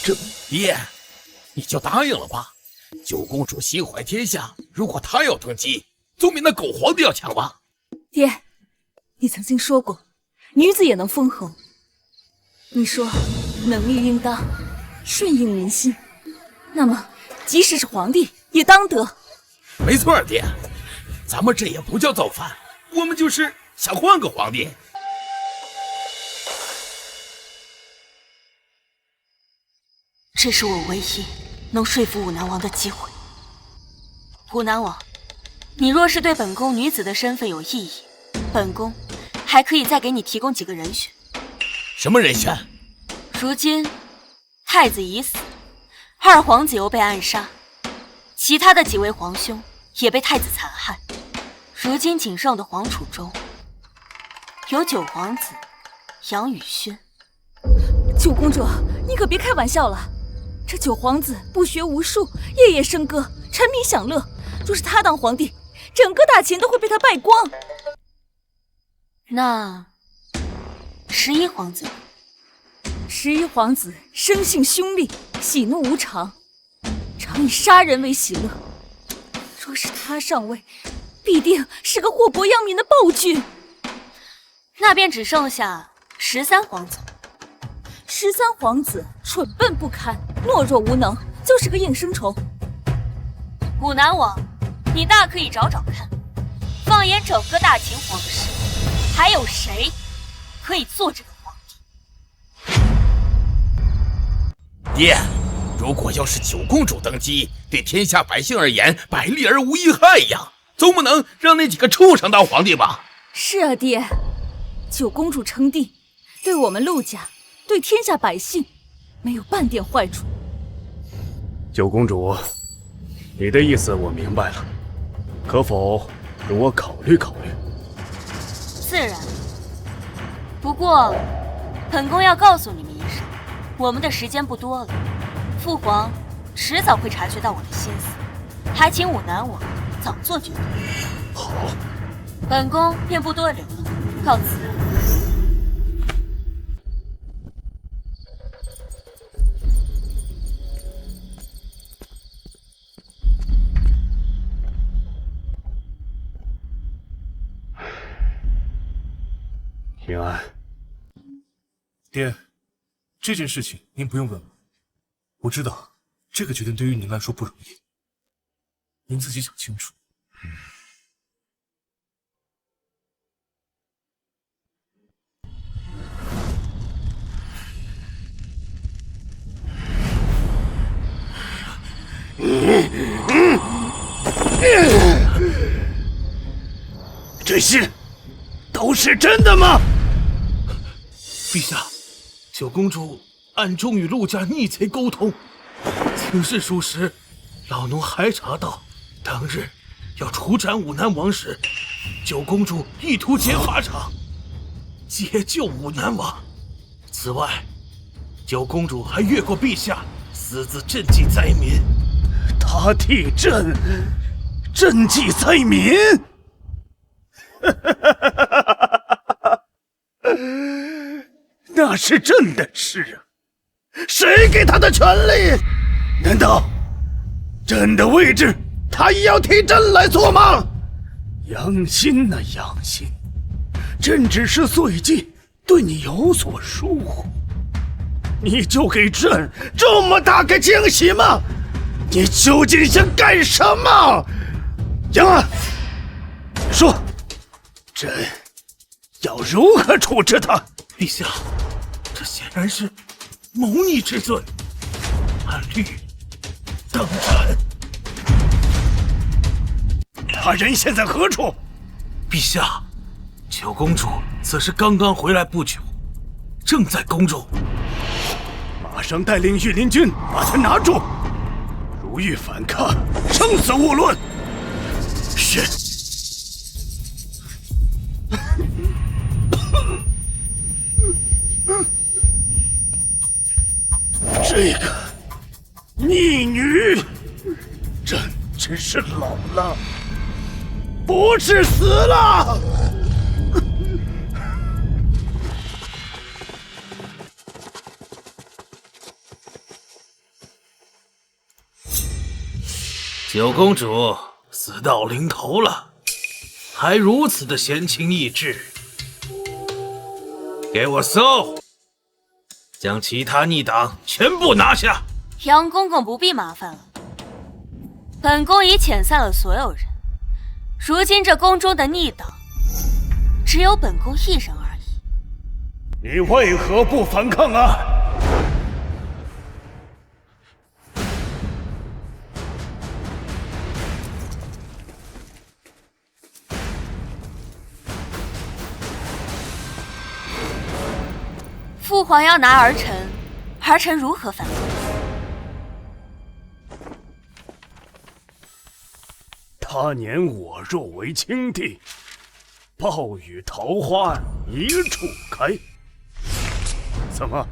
这爹，你就答应了吧。九公主心怀天下，如果她要登基，总比那狗皇帝要强吧？爹，你曾经说过，女子也能封侯。你说能力应当顺应民心，那么即使是皇帝也当得。没错，爹，咱们这也不叫造反，我们就是想换个皇帝。这是我唯一能说服武南王的机会。武南王，你若是对本宫女子的身份有异议，本宫还可以再给你提供几个人选。什么人选？如今太子已死，二皇子又被暗杀，其他的几位皇兄也被太子残害。如今仅剩的皇储中，有九皇子杨宇轩。九公主，你可别开玩笑了。这九皇子不学无术，夜夜笙歌，沉迷享乐。若是他当皇帝，整个大秦都会被他败光。那11皇子？11皇子生性凶戾，喜怒无常，常以杀人为喜乐。若是他上位，必定是个祸国殃民的暴君。那便只剩下13皇子。13皇子蠢笨不堪，懦弱无能，就是个应声虫。武南王，你大可以找找看，放眼整个大秦皇室，还有谁可以做这个皇帝？爹，如果要是九公主登基，对天下百姓而言，百利而无一害呀，总不能让那几个畜生当皇帝吧？是啊，爹，九公主称帝，对我们陆家，对天下百姓，没有半点坏处。九公主，你的意思我明白了，可否容我考虑考虑？自然。不过，本宫要告诉你们一声，我们的时间不多了，父皇迟早会察觉到我的心思，还请武南王早做决定。好，本宫便不多留了，告辞。平安，爹，这件事情您不用问我，我知道这个决定对于您来说不容易，您自己想清楚。这些都是真的吗？陛下，九公主暗中与陆家逆贼沟通。此事属实，老奴还查到，当日要处斩武南王时，九公主意图劫法场，解救武南王。此外，九公主还越过陛下，私自赈济灾民。她替朕赈济灾民？那是朕的事啊，谁给他的权利？难道朕的位置他也要替朕来做吗？杨心呐，杨心，朕只是最近对你有所疏忽，你就给朕这么大个惊喜吗？你究竟想干什么？杨安，说，朕要如何处置他？陛下，这显然是谋逆之罪，按律当斩。他人现在何处？陛下，九公主此时刚刚回来不久，正在宫中。马上带领御林军把他拿住，如遇反抗，生死勿论。是。这个逆女，朕真是老了，不是死了。九公主死到临头了，还如此的闲情逸致，给我搜，将其他逆党全部拿下。杨公公不必麻烦了，本宫已遣散了所有人，如今这宫中的逆党只有本宫一人而已。你为何不反抗啊？父皇要拿儿臣，儿臣如何反抗？他年我若为青帝，暴雨桃花一处开。怎么，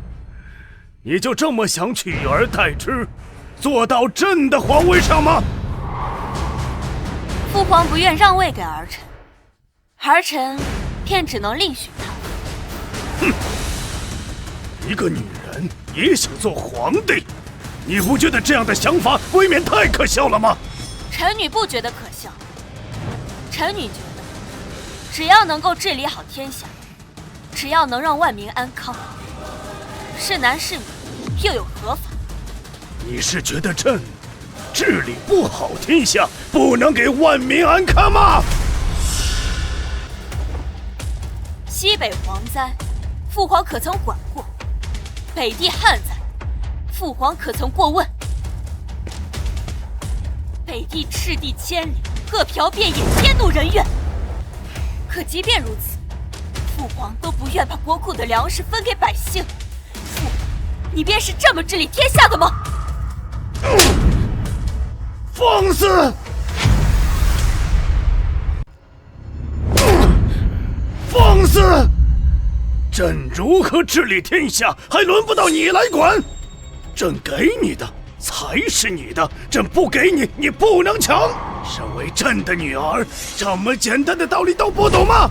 你就这么想取而代之，坐到朕的皇位上吗？父皇不愿让位给儿臣，儿臣便只能另寻他。哼！一个女人也想做皇帝，你不觉得这样的想法未免太可笑了吗？臣女不觉得可笑，臣女觉得，只要能够治理好天下，只要能让万民安康，是男是女又有何妨？你是觉得朕治理不好天下，不能给万民安康吗？西北蝗灾，父皇可曾管过？北地旱灾，父皇可曾过问？北地赤地千里，饿殍遍野，天怒人怨。可即便如此，父皇都不愿把国库的粮食分给百姓。父皇，你便是这么治理天下的吗？放肆！放肆！朕如何治理天下，还轮不到你来管。朕给你的才是你的，朕不给你，你不能抢。身为朕的女儿，这么简单的道理都不懂吗？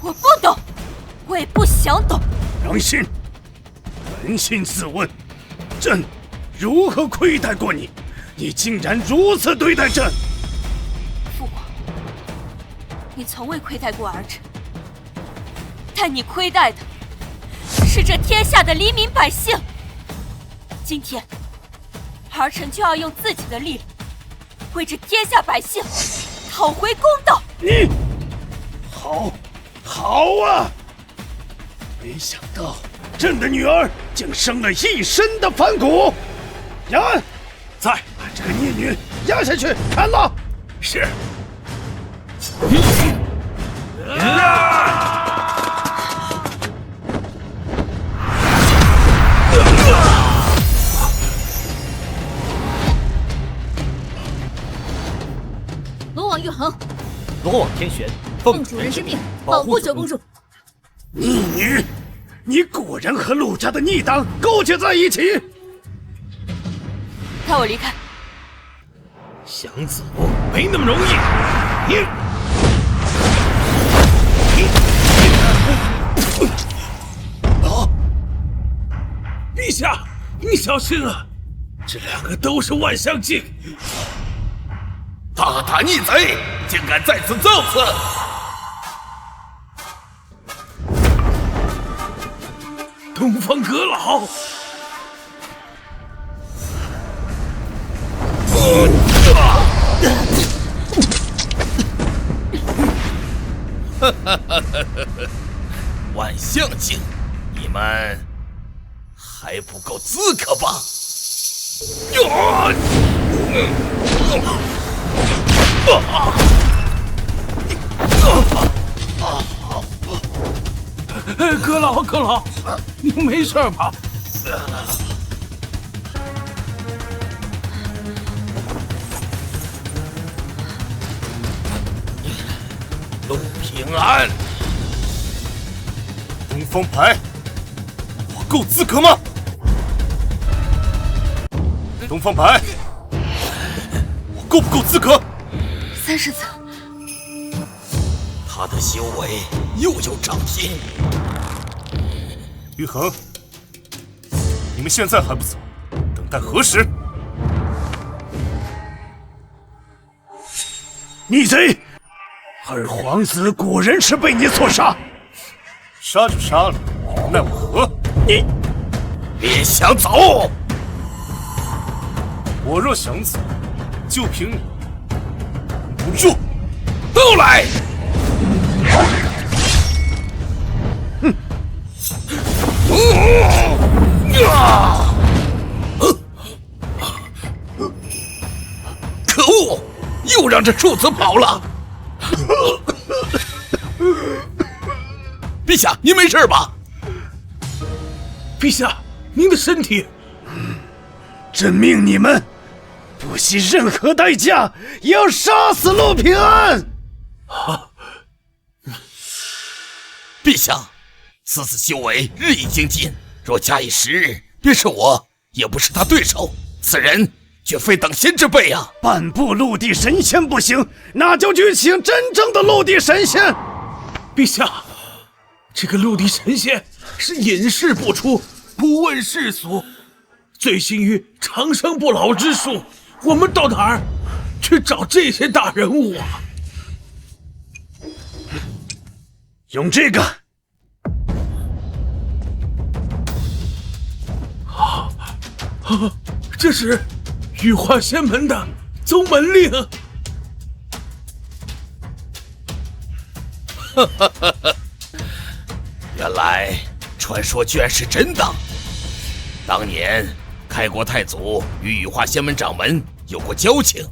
我不懂，我也不想懂。杨欣，扪心自问，朕如何亏待过你？你竟然如此对待朕！父皇，你从未亏待过儿臣，但你亏待的是这天下的黎民百姓。今天，儿臣就要用自己的力量，为这天下百姓讨回公道。你，好啊！没想到朕的女儿竟生了一身的反骨。杨安，在，把这个孽女压下去砍了。是。罗网玉衡，罗网天玄，奉主人之命，保护九公主。逆女，你果然和陆家的逆党勾结在一起。带我离开。想走没那么容易。陛下，你小心啊！这两个都是万象境。大胆逆贼，竟敢在此造次！东方阁老，万象境，你们还不够资格吧？阁老，你没事吧？陆平安，东方牌，我够资格吗？东方白，我够不够资格？3世子，他的修为又有长进。玉衡，你们现在还不走，等待何时？逆贼！二皇子果然是被你所杀。杀就杀了，奈我何？你别想走！我若想走，就凭你不住！都来！可恶！又让这庶子跑了！陛下，您没事吧？陛下，您的身体……朕命你们不惜任何代价也要杀死陆平安！陛下，此子修为日益精进，若假以时日，便是我也不是他对手。此人绝非等闲之辈啊！半步陆地神仙不行，那就去请真正的陆地神仙。陛下，这个陆地神仙是隐世不出，不问世俗，醉心于长生不老之术。我们到哪儿去找这些大人物啊？用这个。这是羽化仙门的宗门令。原来传说居然是真的。当年开国太祖与羽化仙门掌门有过交情，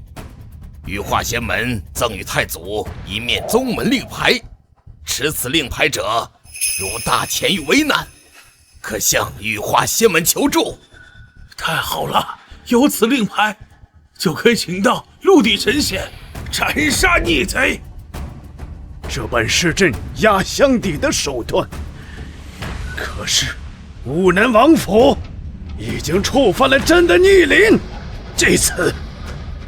羽化仙门赠予太祖一面宗门令牌，持此令牌者如大前遇危难，可向羽化仙门求助。太好了，有此令牌，就可以请到陆地神仙斩杀逆贼。这本是朕压箱底的手段，可是武南王府已经触犯了朕的逆鳞，这次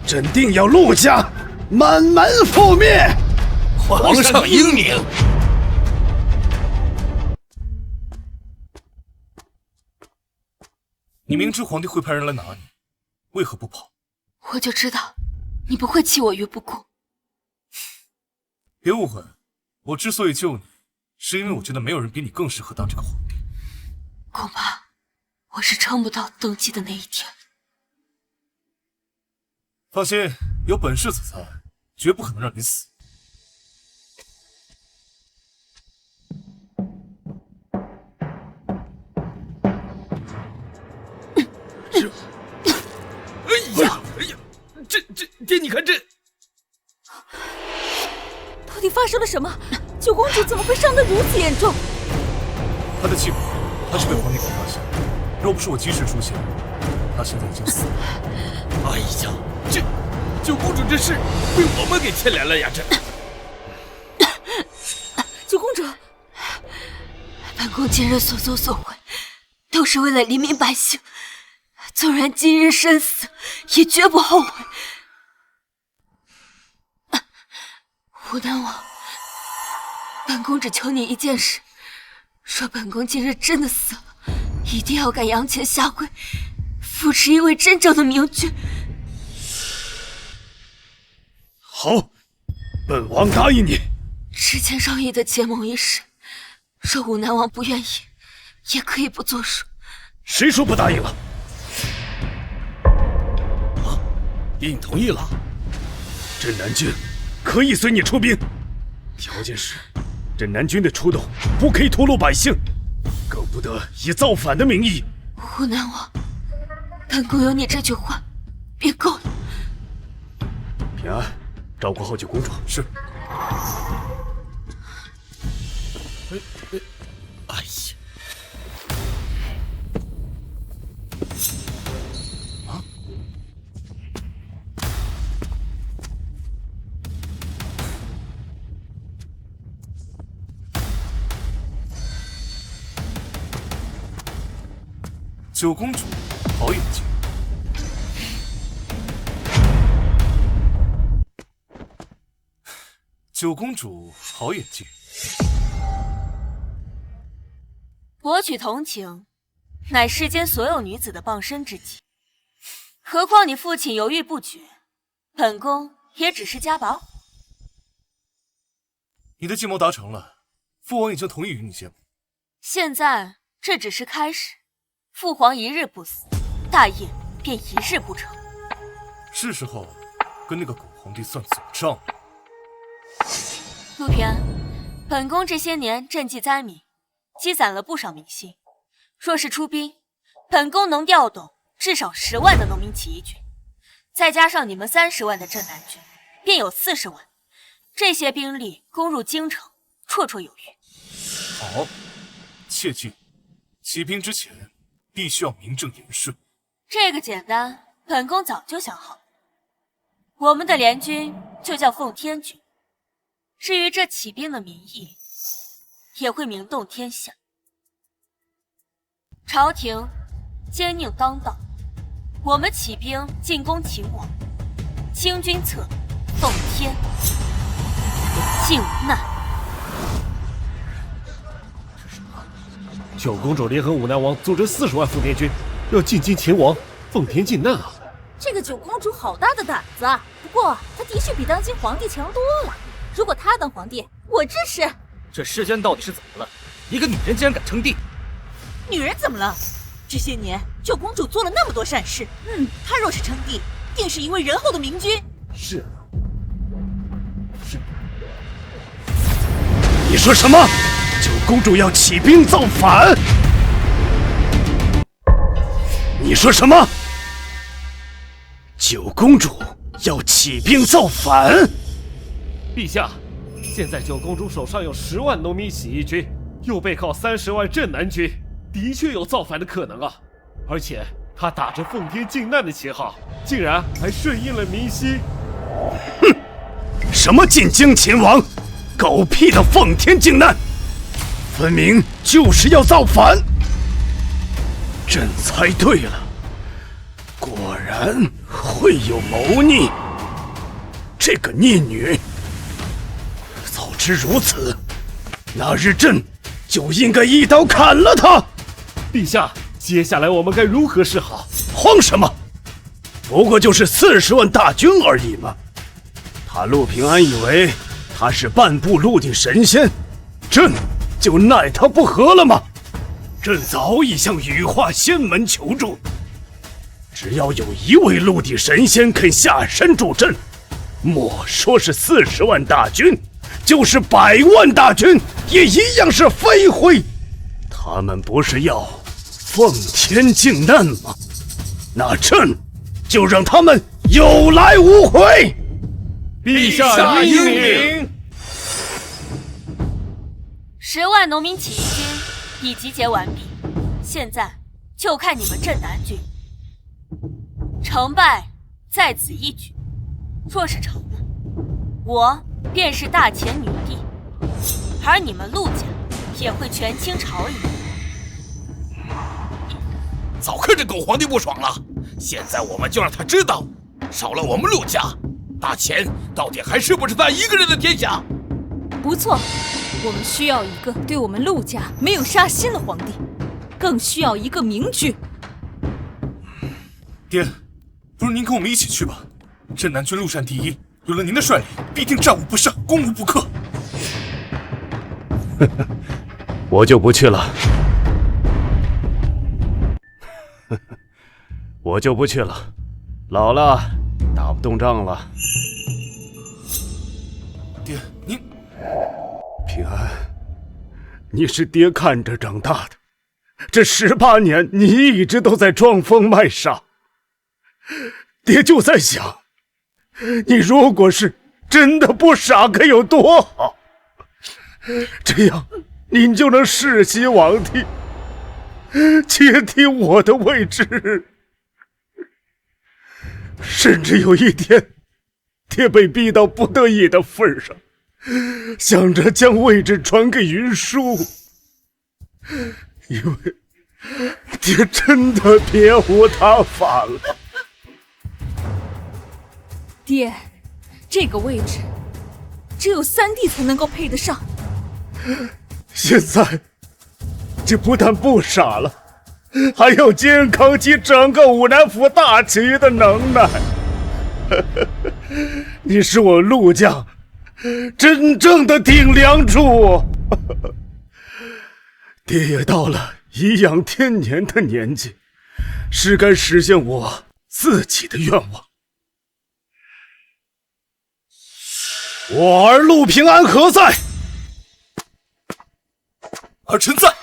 朕定要陆家满门覆灭。皇上英明。你明知皇帝会派人来拿你，为何不跑？我就知道你不会弃我于不顾。别误会，我之所以救你，是因为我觉得没有人比你更适合当这个皇帝。恐怕我是撑不到登基的那一天。放心，有本世子在，绝不可能让你死。爹，你看这到底发生了什么？九公主怎么会伤得如此严重？她的气管还是被皇帝给发现，若不是我及时出现，她现在已经死了。哎呀，这九公主这事被我们给牵连了呀！这九公主，本宫今日所作所为，都是为了黎民百姓，纵然今日身死，也绝不后悔。武南王，本宫只求你一件事，若本宫今日真的死了，一定要敢扬前下跪，扶持一位真正的明君。好，本王答应你。之前少爷的结盟一事，若武南王不愿意，也可以不作数。谁说不答应了？朕同意了。镇南军可以随你出兵，条件是镇南军的出动不可以屠戮百姓，更不得以造反的名义。武南王，本宫有你这句话便够了。平安，照顾好九公主。是。哎呀！九公主好眼睛。九公主好眼界。博取同情，乃世间所有女子的傍身之计。何况你父亲犹豫不决，本宫也只是加把火。你的计谋达成了，父王已经同意与你结盟。现在这只是开始，父皇一日不死，大业便一日不成。是时候跟那个狗皇帝算总账了。陆平安，本宫这些年赈济灾民，积攒了不少民心。若是出兵，本宫能调动至少10万的农民起义军，再加上你们30万的镇南军，便有40万。这些兵力攻入京城，绰绰有余。好，切记，起兵之前必须要名正言顺。这个简单，本宫早就想好了。我们的联军就叫奉天军，至于这起兵的名义，也会名动天下。朝廷奸佞当道，我们起兵进攻秦王，清君侧，奉天，靖难。九公主联合武南王组织40万奉天军，要进京秦王，奉天靖难啊！这个九公主好大的胆子啊！不过她的确比当今皇帝强多了。如果她当皇帝，我支持。这世间到底是怎么了？一个女人竟然敢称帝！女人怎么了？这些年九公主做了那么多善事，她若是称帝，定是一位仁厚的明君。是。你说什么？九公主要起兵造反？你说什么？九公主要起兵造反？陛下，现在九公主手上有10万农民起义军，又背靠30万镇南军，的确有造反的可能啊！而且她打着奉天靖难的旗号，竟然还顺应了民心。哼！什么进京秦王？狗屁的奉天靖难，分明就是要造反！朕猜对了，果然会有谋逆。这个孽女，早知如此，那日朕就应该一刀砍了她。陛下，接下来我们该如何是好？慌什么？不过就是40万大军而已嘛。他陆平安以为他是半步陆地神仙，朕就奈他不何了吗？朕早已向羽化仙门求助，只要有一位陆地神仙肯下山助阵，莫说是40万大军，就是100万大军也一样是飞灰。他们不是要奉天靖难吗？那朕就让他们有来无回。陛下英明。10万农民起义军已集结完毕，现在就看你们镇南军。成败在此一举，若是成了，我便是大前女帝，而你们陆家也会权倾朝野。早看这狗皇帝不爽了，现在我们就让他知道，少了我们陆家，大钱到底还是不是他一个人的天下。不错，我们需要一个对我们陆家没有杀心的皇帝，更需要一个明君。爹，不如您跟我们一起去吧。镇南军陆战第一，有了您的率领，必定战无不胜，攻无不克。我就不去了。我就不去了，老了，打不动仗了。爹，您平安，你是爹看着长大的，这18年你一直都在装疯卖傻。爹就在想，你如果是真的不傻，该有多好！这样，您就能世袭王帝，接替我的位置。甚至有一天，爹被逼到不得已的份上，想着将位置传给云舒，因为爹真的别无他法了。爹，这个位置只有3弟才能够配得上。现在，你不但不傻了，还有肩扛起整个武南府大旗的能耐。你是我陆家真正的顶梁柱。爹也到了颐养天年的年纪，是该实现我自己的愿望。我儿陆平安何在？儿臣在。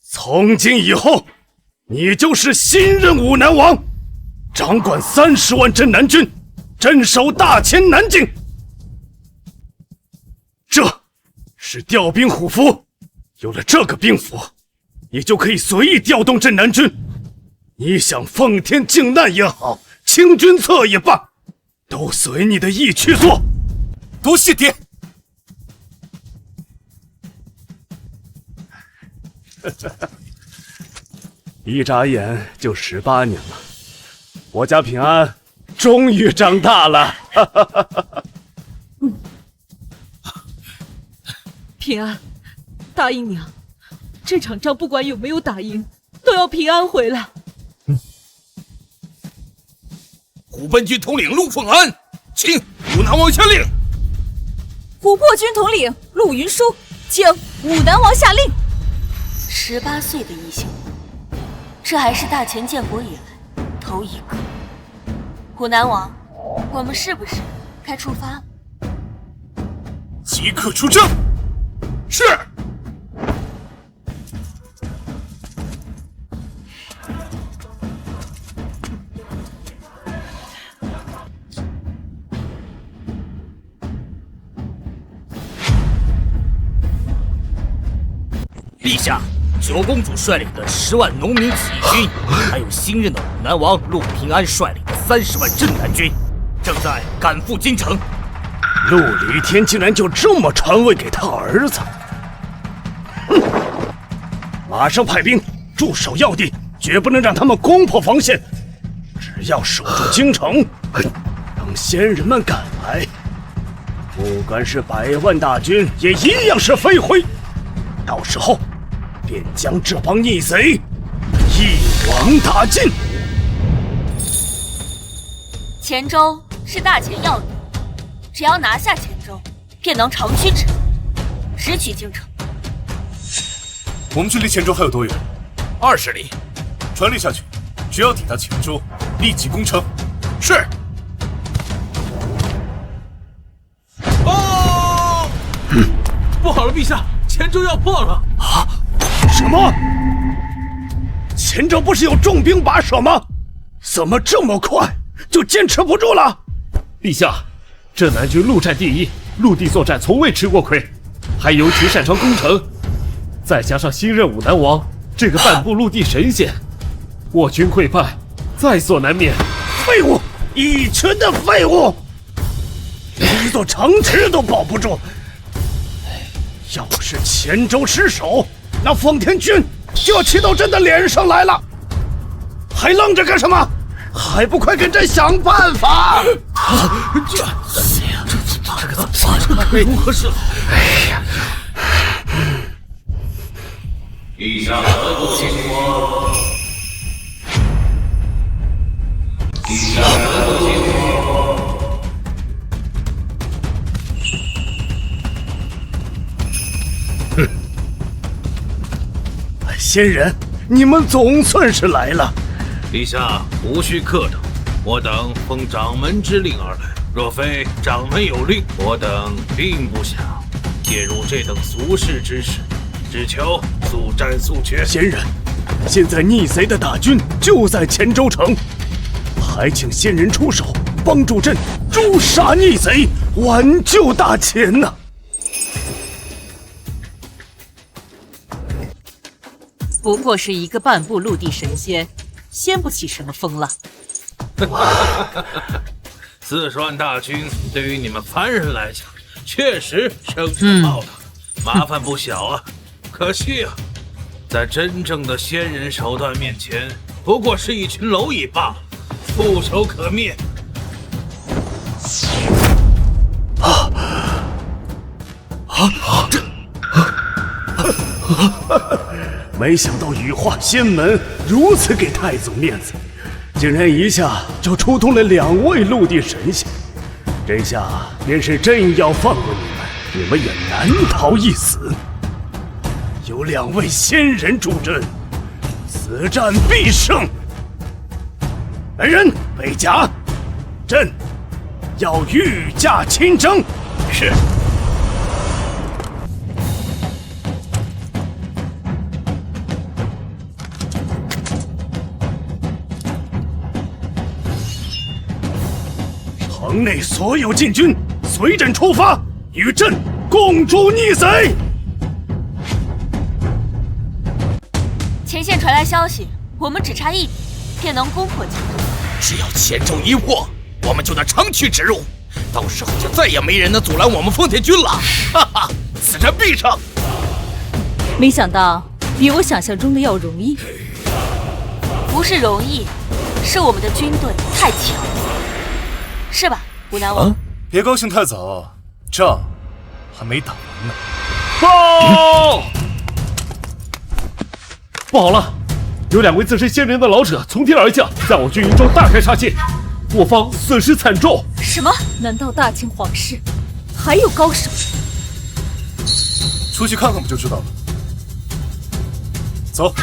从今以后，你就是新任武南王，掌管30万镇南军，镇守大前南境。这是调兵虎符，有了这个兵符，你就可以随意调动镇南军。你想奉天靖难也好，清君侧也罢，都随你的意去做。多谢爹。一眨眼就18年了，我家平安终于长大了。平安，答应娘，这场仗不管有没有打赢，都要平安回来。虎贲军统领陆凤安，请武南王下令。琥珀军统领陆云舒，请武南王下令。18岁的异姓，这还是大前建国以来头一个。武南王，我们是不是该出发？即刻出征。是。陛下，九公主率领的10万农民起义军，还有新任的武南王陆平安率领的30万镇南军，正在赶赴京城。陆离天竟然就这么传位给他儿子！马上派兵驻守要地，绝不能让他们攻破防线。只要守住京城，等仙人们赶来，不管是100万大军，也一样是飞灰。到时候，便将这帮逆贼一网打尽。黔州是大前要地，只要拿下黔州，便能长驱直入，直取京城。我们距离黔州还有多远？20里。传令下去，只要抵达黔州，立即攻城。是。哦！不好了，陛下，黔州要破了！啊？什么？黔州不是有重兵把守吗？怎么这么快就坚持不住了？陛下，镇南军陆战第一，陆地作战从未吃过亏，还尤其擅长攻城。再加上新任武南王这个半步陆地神仙，我军溃败在所难免。废物，一群的废物，连一座城池都保不住。要是黔州失守，那奉天军就要骑到朕的脸上来了。还愣着干什么？还不快给朕想办法！这可怎么办？这如何是好？哎呀！陛下何不请我？陛下何不请我？哼！仙人，你们总算是来了。陛下无需客套，我等奉掌门之令而来。若非掌门有令，我等并不想介入这等俗世之事，只求速战速决。仙人，现在逆贼的大军就在黔州城，还请仙人出手，帮助朕诛杀逆贼，挽救大黔呐！不过是一个半步陆地神仙，掀不起什么风浪。 40万大军对于你们凡人来讲，确实声势浩大，麻烦不小啊。可惜啊，在真正的仙人手段面前，不过是一群蝼蚁罢了，触手可灭。没想到羽化仙门如此给太祖面子，竟然一下就出动了2位陆地神仙。这下便是真要放过你们也难逃一死。有2位仙人助阵，此战必胜。来人，备甲，朕要御驾亲征。是。城内所有禁军随朕出发，与朕共诛逆贼。前线传来消息，我们只差1点，便能攻破京都。只要前奏一破，我们就能长驱直入，到时候就再也没人能阻拦我们丰田军了。哈哈，此战必胜！没想到比我想象中的要容易。不是容易，是我们的军队太强了。是吧，武南王？别高兴太早，仗还没打完呢。报！不好了，有2位自称仙人的老者从天而降，在我军营中大开杀戒，我方损失惨重。什么？难道大清皇室还有高手？出去看看不就知道了。走。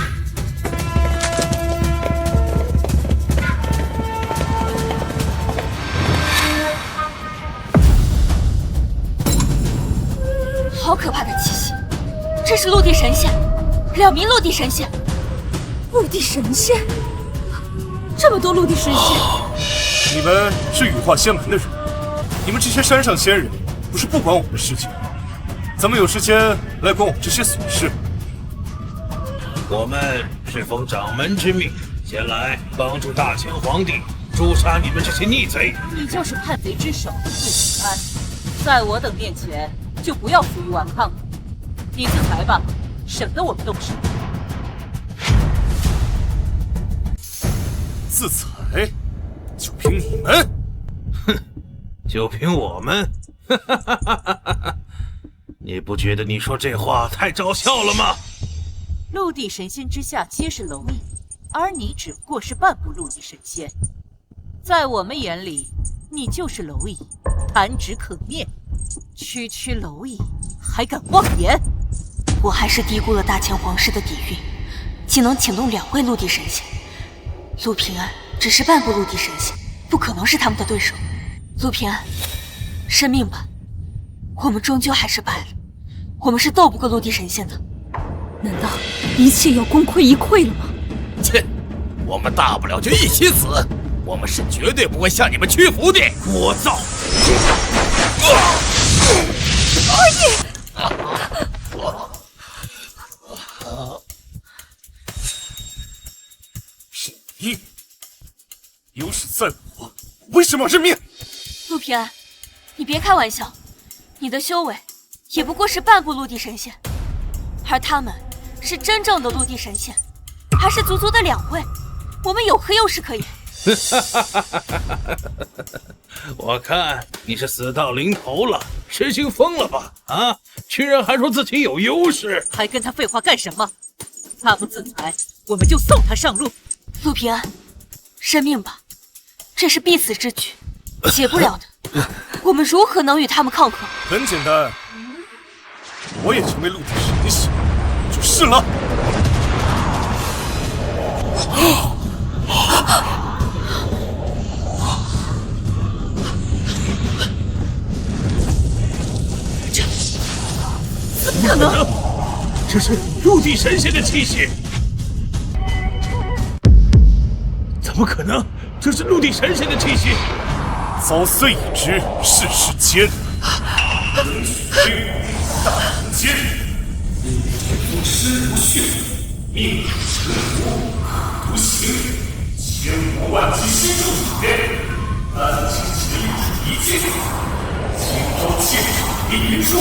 好可怕的气息！这是陆地神仙，2名陆地神仙。陆地神仙？这么多陆地神仙！你们是羽化仙门的人，你们这些山上仙人不是不管我们的事情，怎么有时间来管我们这些琐事？我们是奉掌门之命，前来帮助大清皇帝诛杀你们这些逆贼。你就是叛贼之首陆平安，在我等面前就不要负隅顽抗了。你自裁吧，省得我们动手。自裁？就凭你们？哼，就凭我们？你不觉得你说这话太招笑了吗？陆地神仙之下皆是蝼蚁，而你只不过是半步陆地神仙，在我们眼里，你就是蝼蚁，弹指可灭。区区蝼蚁还敢妄言？我还是低估了大清皇室的底蕴，竟能请动2位陆地神仙。陆平安只是半步陆地神仙，不可能是他们的对手。陆平安，认命吧，我们终究还是败了，我们是斗不过陆地神仙的。难道一切要功亏一篑了吗？切，我们大不了就一起死，我们是绝对不会向你们屈服的。聒噪！二爷！是你，有死在我，为什么要认命？陆平安，你别开玩笑，你的修为也不过是半步陆地神仙，而他们是真正的陆地神仙，还是足足的2位，我们有何优势可言？我看你是死到临头了，失心疯了吧？啊，居然还说自己有优势，还跟他废话干什么？他不自裁，我们就送他上路。陆平安，认命吧，这是必死之举，解不了的。我们如何能与他们抗衡？很简单，我也成为陆地神仙，就是了。怎么可能？这是陆地神仙的气息！怎么可能？这是陆地神仙的气息！早虽已知世事艰难，须大奸，天夫师不逊，命臣无可独行，千古万计心中野，南京奇主一剑，荆州剑主一云书。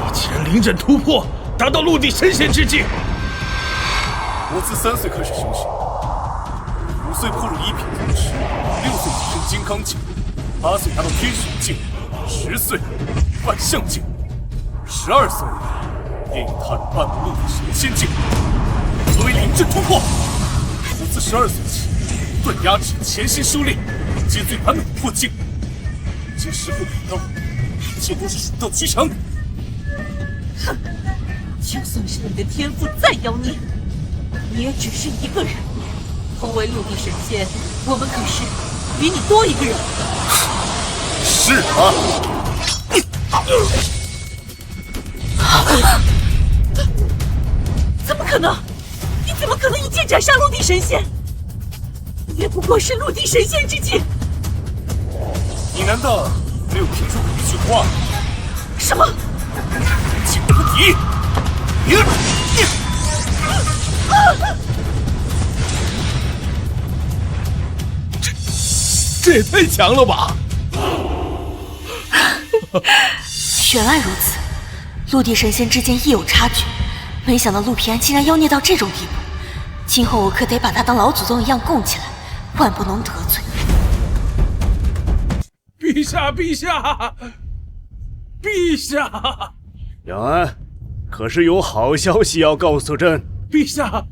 你竟然临阵突破，达到陆地神仙之境！我自3岁开始修行，5岁破入一品宗师，6岁即升金刚境8岁达到天选境，10岁万象境，12岁便已踏入半步陆地神仙境，何为临阵突破。我自12岁起不断压制潜心修炼，皆最完美破境。今时不可到，一切都是水到渠成。哼，就算是你的天赋再妖孽，你也只是一个人。同为陆地神仙，我们可是比你多一个人。是啊。怎么可能？你怎么可能一剑斩杀陆地神仙？也不过是陆地神仙之境。你难道没有听说过一句话？什么？境无敌。这也太强了吧！原来如此，陆地神仙之间亦有差距。没想到陆平安竟然妖孽到这种地步，今后我可得把他当老祖宗一样供起来，万不能得罪。陛下，陛下，陛下！杨安，可是有好消息要告诉朕。陛下，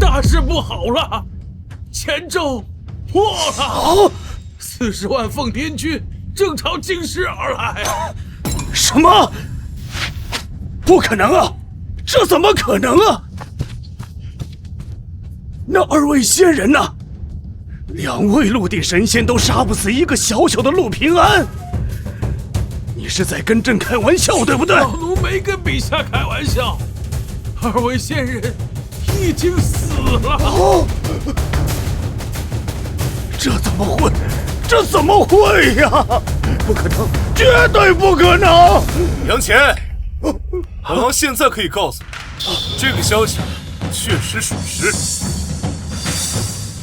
大事不好了，前奏破了！40万奉天军正朝京师而来。什么？不可能啊！这怎么可能啊？那2位仙人呢？2位陆地神仙都杀不死一个小小的陆平安。你是在跟朕开玩笑，对不对？老奴没跟陛下开玩笑，2位仙人已经死了。这怎么会？这怎么会呀？不可能，绝对不可能！杨乾，本王现在可以告诉你，这个消息确实属实。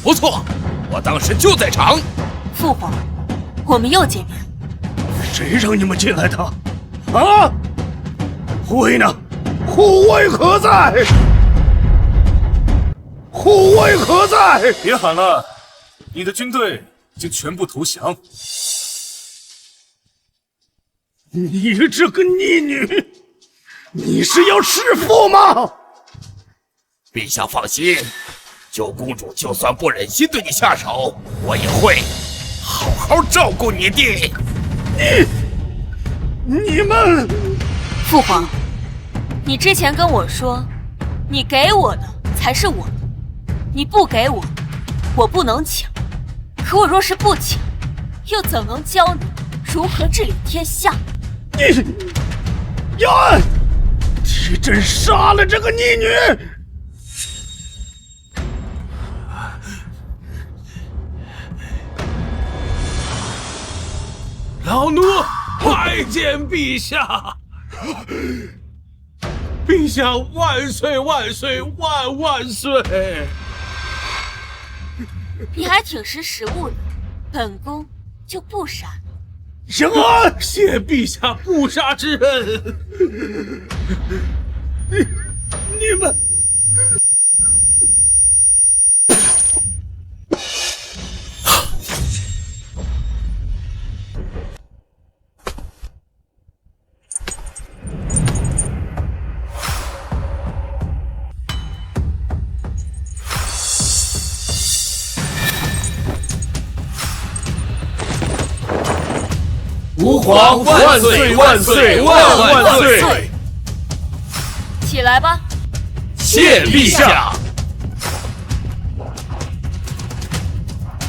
不错，我当时就在场。父皇，我们又见面。谁让你们进来的？啊！护卫呢？护卫何在？护卫何在？别喊了，你的军队已经全部投降。你这个逆女，你是要弑父吗？陛下放心，九公主就算不忍心对你下手，我也会好好照顾你的。你们，父皇，你之前跟我说，你给我的才是我的，你不给我，我不能抢。可我若是不抢，又怎能教你如何治理天下？你，杨安，替朕杀了这个逆女！老奴拜见陛下！陛下万岁万岁万万岁！你还挺识时务的，本宫就不杀你。杨安，谢陛下不杀之恩。你们。吾皇万岁万岁万万岁！起来吧。谢陛下。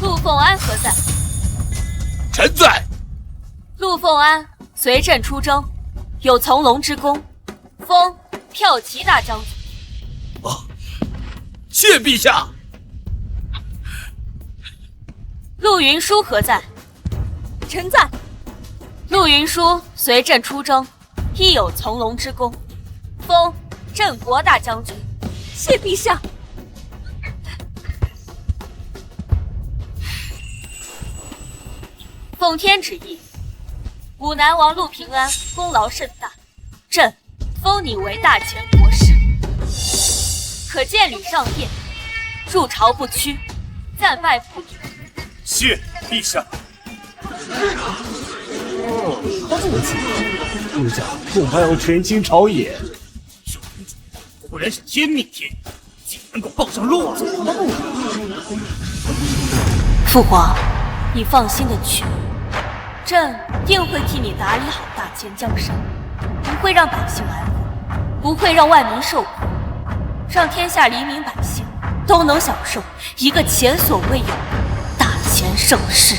陆凤安何在？臣在。陆凤安随朕出征，有从龙之功，封骠骑大将军。谢陛下。陆云舒何在？臣在。陆云舒随朕出征，亦有从龙之功，封镇国大将军。谢陛下。奉天旨意，武南王陆平安功劳甚大，朕封你为大前国师，可见礼上殿，入朝不屈，暂拜不礼。谢陛下。部下恐怕要权倾朝野。果然是天命天女，竟能够抱上骆驼。父皇，你放心的去，朕定会替你打理好大千江山，不会让百姓挨苦，不会让外民受苦，让天下黎民百姓都能享受一个前所未有的大千盛世。